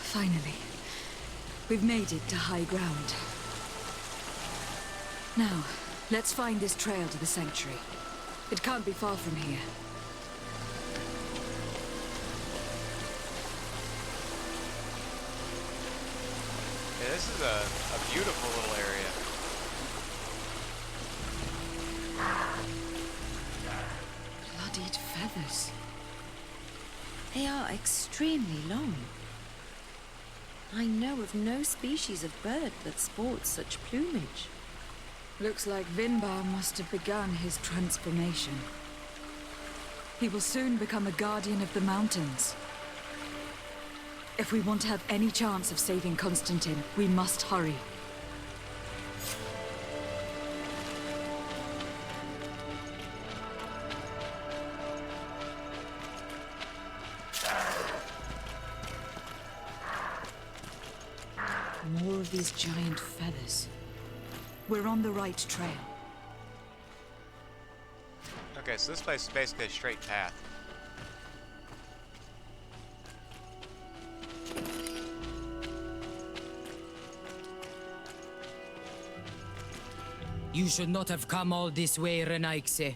Finally. We've made it to high ground. Now, let's find this trail to the sanctuary. It can't be far from here. Yeah, this is a beautiful little area. Bloodied feathers. They are extremely long. I know of no species of bird that sports such plumage. Looks like Vinbarr must have begun his transformation. He will soon become a guardian of the mountains. If we want to have any chance of saving Constantine, we must hurry. More of these giant feathers. We're on the right trail. Okay, so this place is basically a straight path. You should not have come all this way, Renaigse.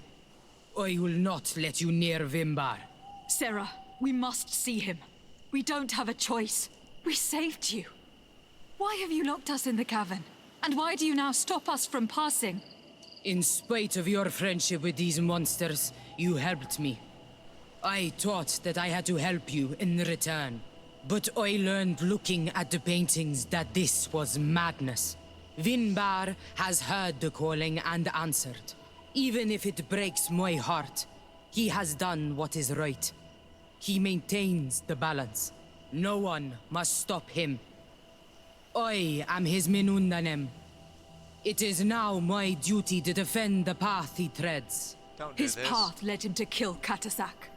I will not let you near Vinbarr. Sarah, we must see him. We don't have a choice. We saved you. Why have you locked us in the cavern? And why do you now stop us from passing? In spite of your friendship with these monsters, you helped me. I thought that I had to help you in return. But I learned looking at the paintings that this was madness. Vinbarr has heard the calling and answered. Even if it breaks my heart, he has done what is right. He maintains the balance. No one must stop him. I am his Menundanem. It is now my duty to defend the path he treads. Don't do His this. path led him to kill Katasak.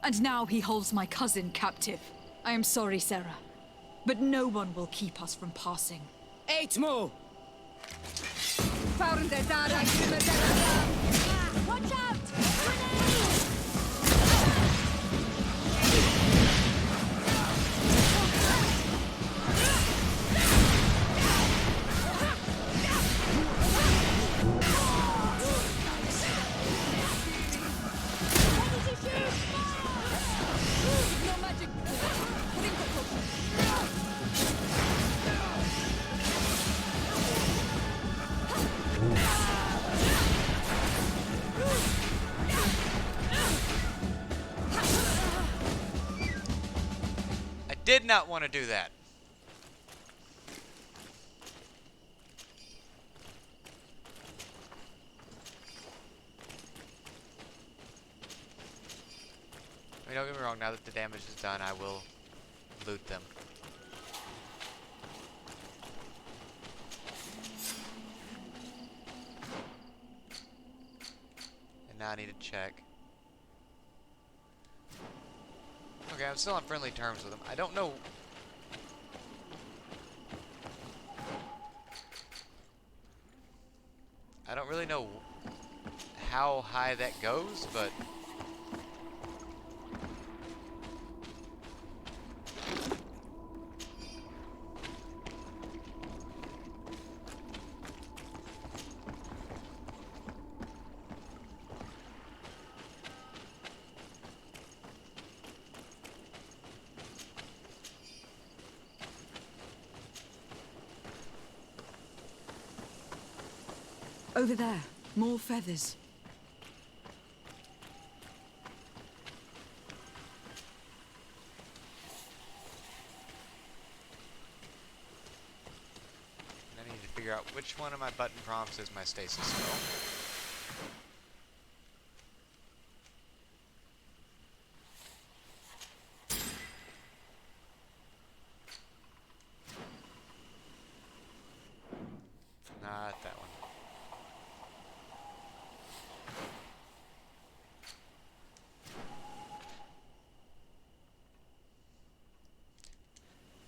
And now he holds my cousin captive. I am sorry, Sarah. But no one will keep us from passing. Eitmo! Watch out! No magic! I did not want to do that. I mean, don't get me wrong, now that the damage is done, I will loot them. And now I need to check. Okay, I'm still on friendly terms with them. I don't know. I don't really know how high that goes, but Over there, more feathers. Which one of my button prompts is my stasis spell? Not that one.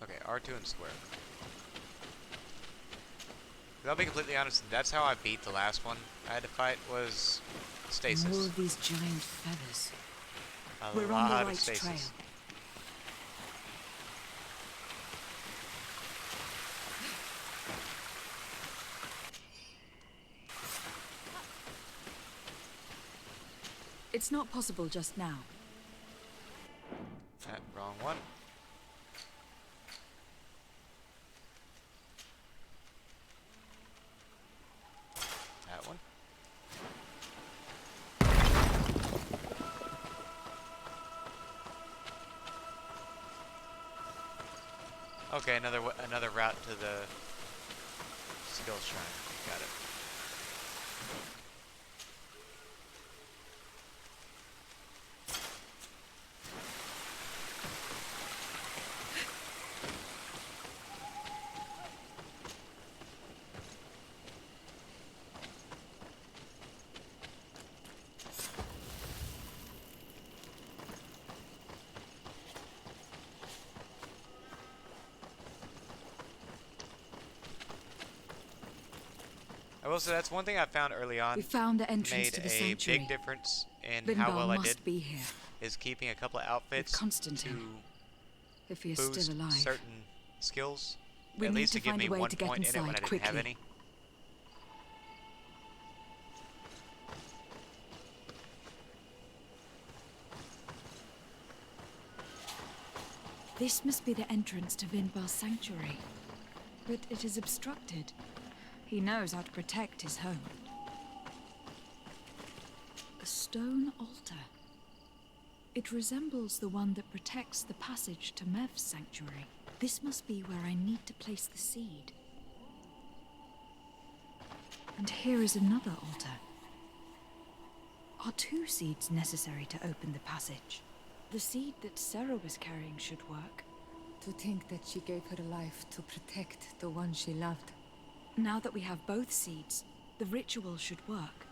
Okay, R2 and square. I'll be completely honest, that's how I beat the last one I had to fight, was stasis. More of these giant feathers. A We're on the lot of right stasis. trail. It's not possible just now. Wrong one. That one. Okay, another route to the skill shrine. Got it. I will say that's one thing I found early on. We found the entrance made to the a sanctuary. big difference in Vinbarr how well I must did. be here. Is keeping a couple of outfits Constantine, if he is boost still alive. certain skills. We at need least to to give find me a way one to get point in it when I inside didn't have quickly. any. This must be the entrance to Vinbarr's sanctuary. But it is obstructed. He knows how to protect his home. A stone altar. It resembles the one that protects the passage to Mev's sanctuary. This must be where I need to place the seed. And here is another altar. Are 2 seeds necessary to open the passage? The seed that Sarah was carrying should work. To think that she gave her life to protect the one she loved. Now that we have both seeds, the ritual should work.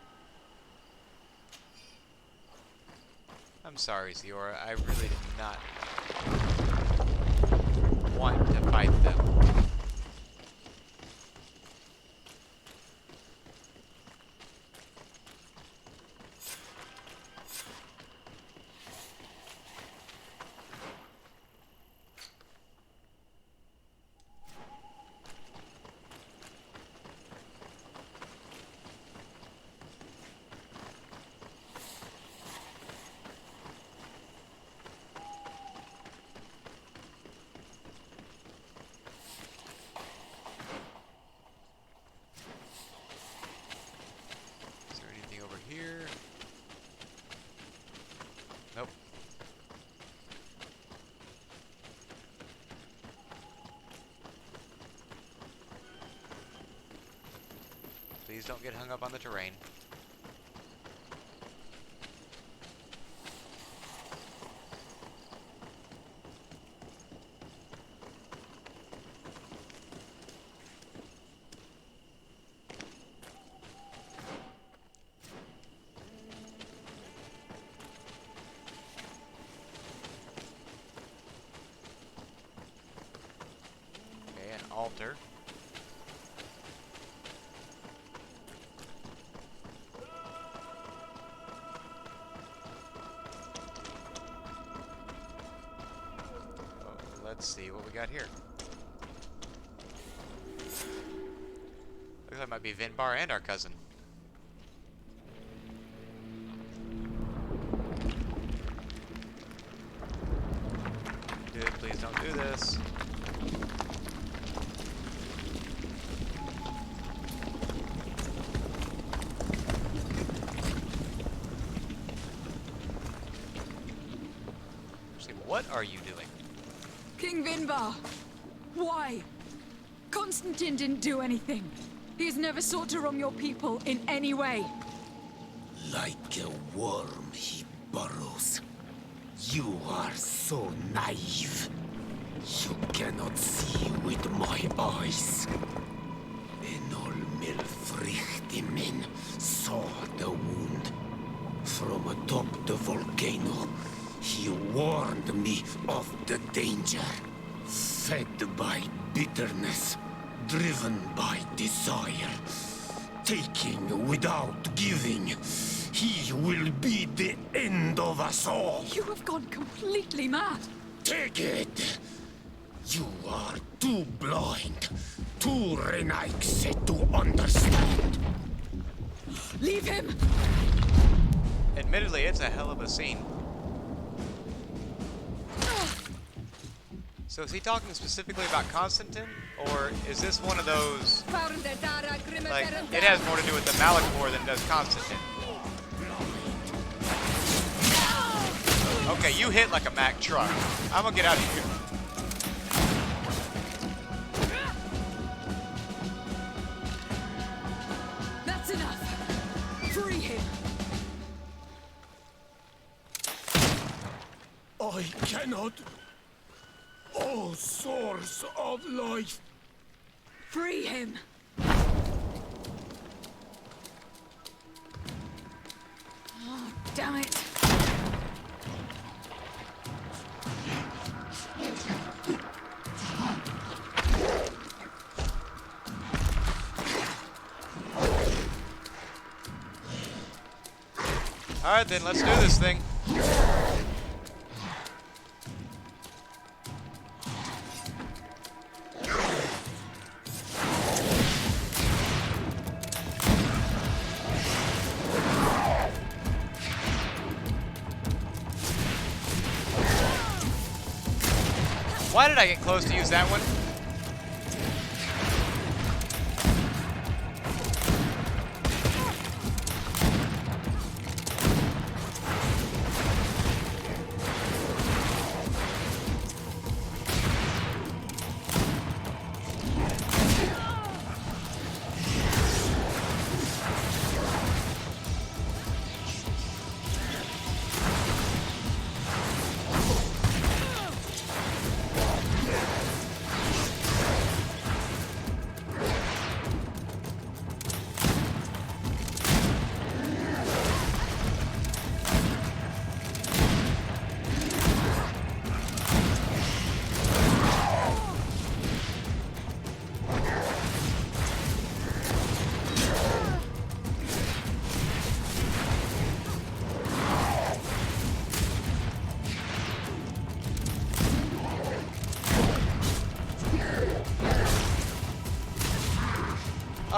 I'm sorry, Ziora. I really did not want to fight them. Here. Nope. Please don't get hung up on the terrain. Altar. Oh, let's see what we got here. Looks like it might be Vinbarr and our cousin. Dude, please don't do this. What are you doing? King Vinbarr! Why? Constantine didn't do anything. He's never sought to wrong your people in any way. Like a worm he burrows. You are so naive. You cannot see with my eyes. Enol Milfrichtemin saw the wound. From atop the volcano, he warned me of the danger. Fed by bitterness, driven by desire, taking without giving, he will be the end of us all. You have gone completely mad. Take it! You are too blind, too renaixed to understand. Leave him! Admittedly, it's a hell of a scene. So is he talking specifically about Constantine, or is this one of those, like, it has more to do with the Malachor than it does Constantine? Okay, you hit like a Mack truck. I'm gonna get out of here. That's enough. Free him. I cannot. Oh, source of life. Free him. Oh, damn it. Alright then, let's do this thing. Why did I get close to use that one?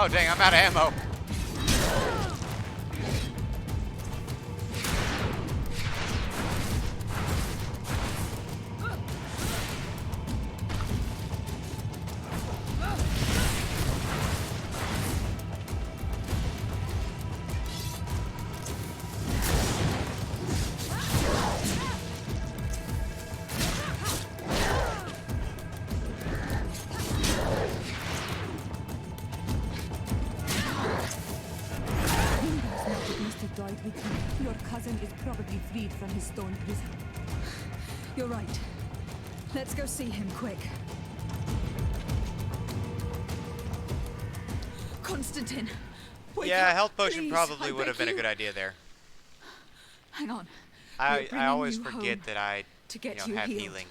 Oh dang, I'm out of ammo. Your cousin is probably freed from his stone prison. You're right. Let's go see him quick. Constantine! Wake Yeah, up, a health potion please, probably I would have beg been a you. good idea there. Hang on. I bringing always you forget home that I to get have healed. healing.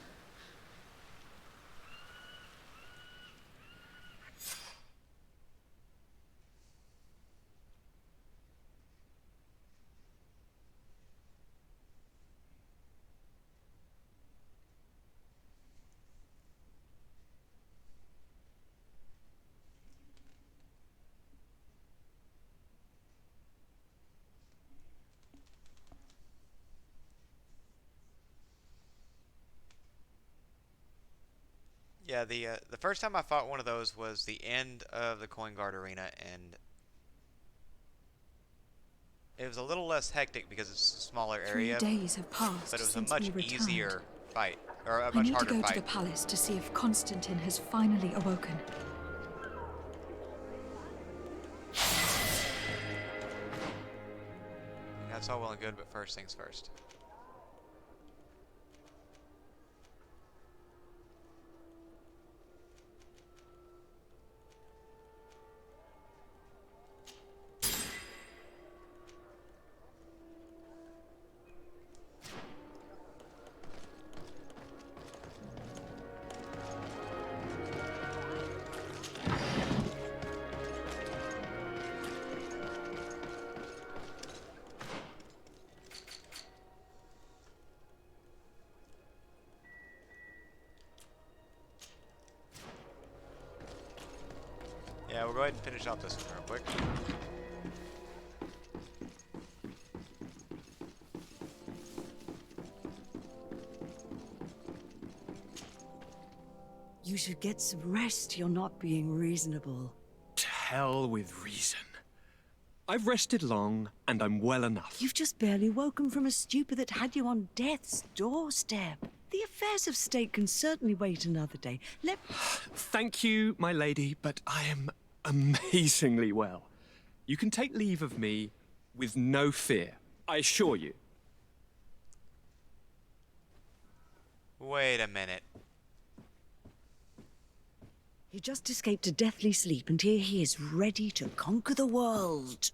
Yeah, the first time I fought one of those was the end of the Coin Guard Arena, and it was a little less hectic because it's a smaller area. 3 days have passed But it was a since much we returned. easier fight, or a I much need to harder go fight. to the palace to see if Constantine has finally awoken. That's all well and good, but first things first. Yeah, we'll go ahead and finish off this one real quick. You should get some rest. You're not being reasonable. To hell with reason. I've rested long, and I'm well enough. You've just barely woken from a stupor that had you on death's doorstep. The affairs of state can certainly wait another day. Thank you, my lady, but I am amazingly well. You can take leave of me with no fear, I assure you. Wait a minute. He just escaped a deathly sleep, and here he is, ready to conquer the world.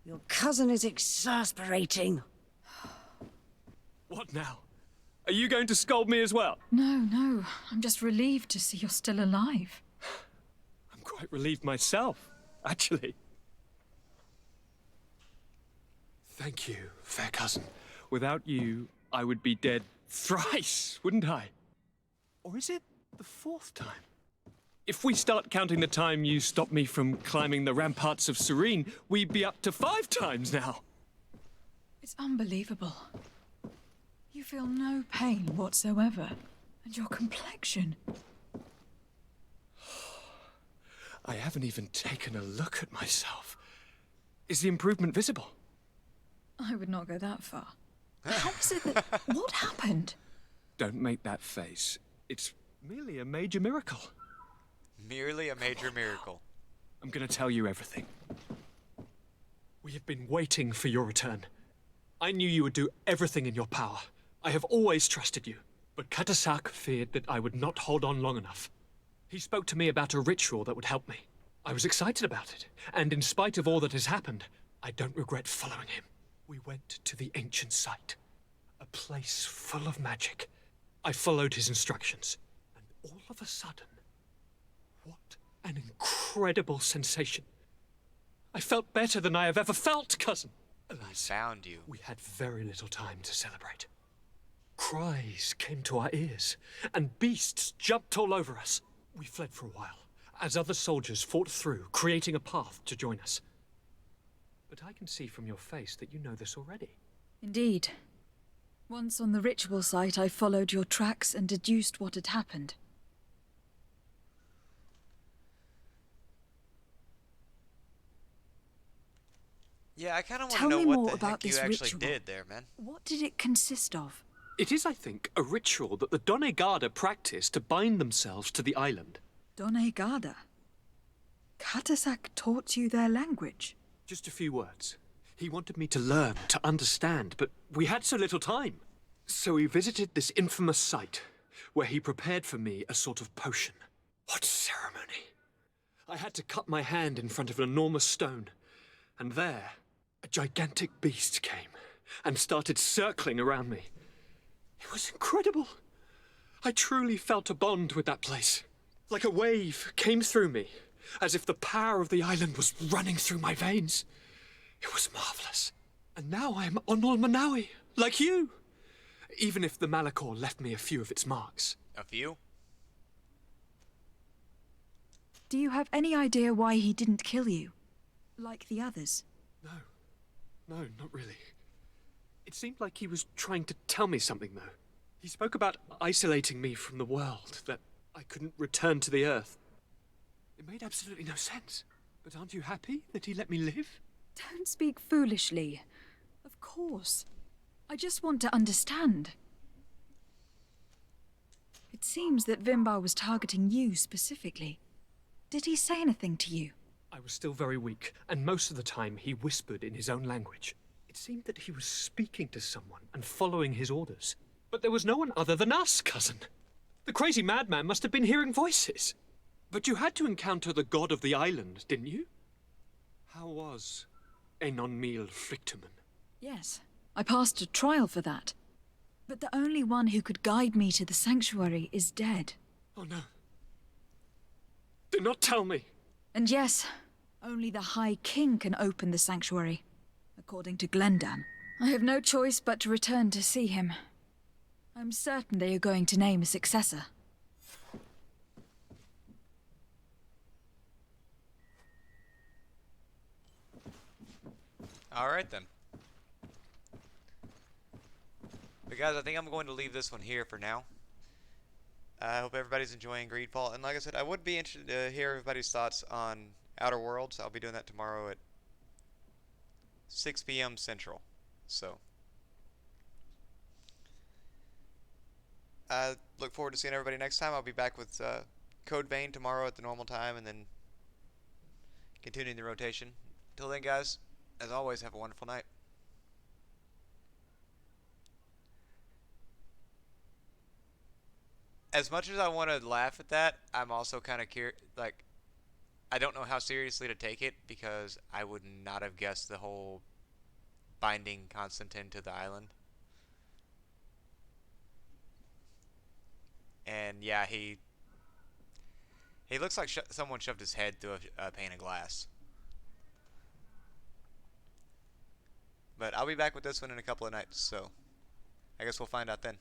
Your cousin is exasperating. What now? Are you going to scold me as well? No. I'm just relieved to see you're still alive. I'm quite relieved myself, actually. Thank you, fair cousin. Without you, I would be dead thrice, wouldn't I? Or is it the fourth time? If we start counting the time you stopped me from climbing the ramparts of Serene, we'd be up to 5 times now. It's unbelievable. You feel no pain whatsoever. And your complexion. I haven't even taken a look at myself. Is the improvement visible? I would not go that far. How is it that... What happened? Don't make that face. It's merely a major miracle. Merely a major miracle. I'm gonna tell you everything. We have been waiting for your return. I knew you would do everything in your power. I have always trusted you. But Katasak feared that I would not hold on long enough. He spoke to me about a ritual that would help me. I was excited about it, and in spite of all that has happened, I don't regret following him. We went to the ancient site, a place full of magic. I followed his instructions, and all of a sudden, what an incredible sensation. I felt better than I have ever felt, cousin. Alas, found you. We had very little time to celebrate. Cries came to our ears, and beasts jumped all over us. We fled for a while, as other soldiers fought through, creating a path to join us. But I can see from your face that you know this already. Indeed. Once on the ritual site, I followed your tracks and deduced what had happened. Yeah, I kind of want to Tell know me what more the about heck you this actually ritual. did there, man. What did it consist of? It is, I think, a ritual that the Donegada practice to bind themselves to the island. Donegada? Katasak taught you their language? Just a few words. He wanted me to learn, to understand, but we had so little time. So we visited this infamous site, where he prepared for me a sort of potion. What ceremony! I had to cut my hand in front of an enormous stone, and there, a gigantic beast came and started circling around me. It was incredible. I truly felt a bond with that place. Like a wave came through me, as if the power of the island was running through my veins. It was marvelous. And now I am on Manawi, like you. Even if the Malachor left me a few of its marks. A few? Do you have any idea why he didn't kill you? Like the others? No, not really. It seemed like he was trying to tell me something, though. He spoke about isolating me from the world, that I couldn't return to the Earth. It made absolutely no sense. But aren't you happy that he let me live? Don't speak foolishly. Of course. I just want to understand. It seems that Vinbarr was targeting you specifically. Did he say anything to you? I was still very weak, and most of the time he whispered in his own language. It seemed that he was speaking to someone and following his orders. But there was no one other than us, cousin. The crazy madman must have been hearing voices. But you had to encounter the god of the island, didn't you? How was Enon Mil Frictumen? Yes, I passed a trial for that. But the only one who could guide me to the sanctuary is dead. Oh no. Do not tell me. And yes, only the High King can open the sanctuary, according to Glendan. I have no choice but to return to see him. I'm certain they are going to name a successor. Alright then. But guys, I think I'm going to leave this one here for now. I hope everybody's enjoying Greedfall. And like I said, I would be interested to hear everybody's thoughts on Outer Worlds. I'll be doing that tomorrow at 6 p.m. Central. So, I look forward to seeing everybody next time. I'll be back with Code Vein tomorrow at the normal time, and then continuing the rotation. Till then, guys, as always, have a wonderful night. As much as I want to laugh at that, I'm also kind of curious. Like, I don't know how seriously to take it because I would not have guessed the whole binding Constantine to the island. And yeah, he looks like someone shoved his head through a pane of glass. But I'll be back with this one in a couple of nights, so I guess we'll find out then.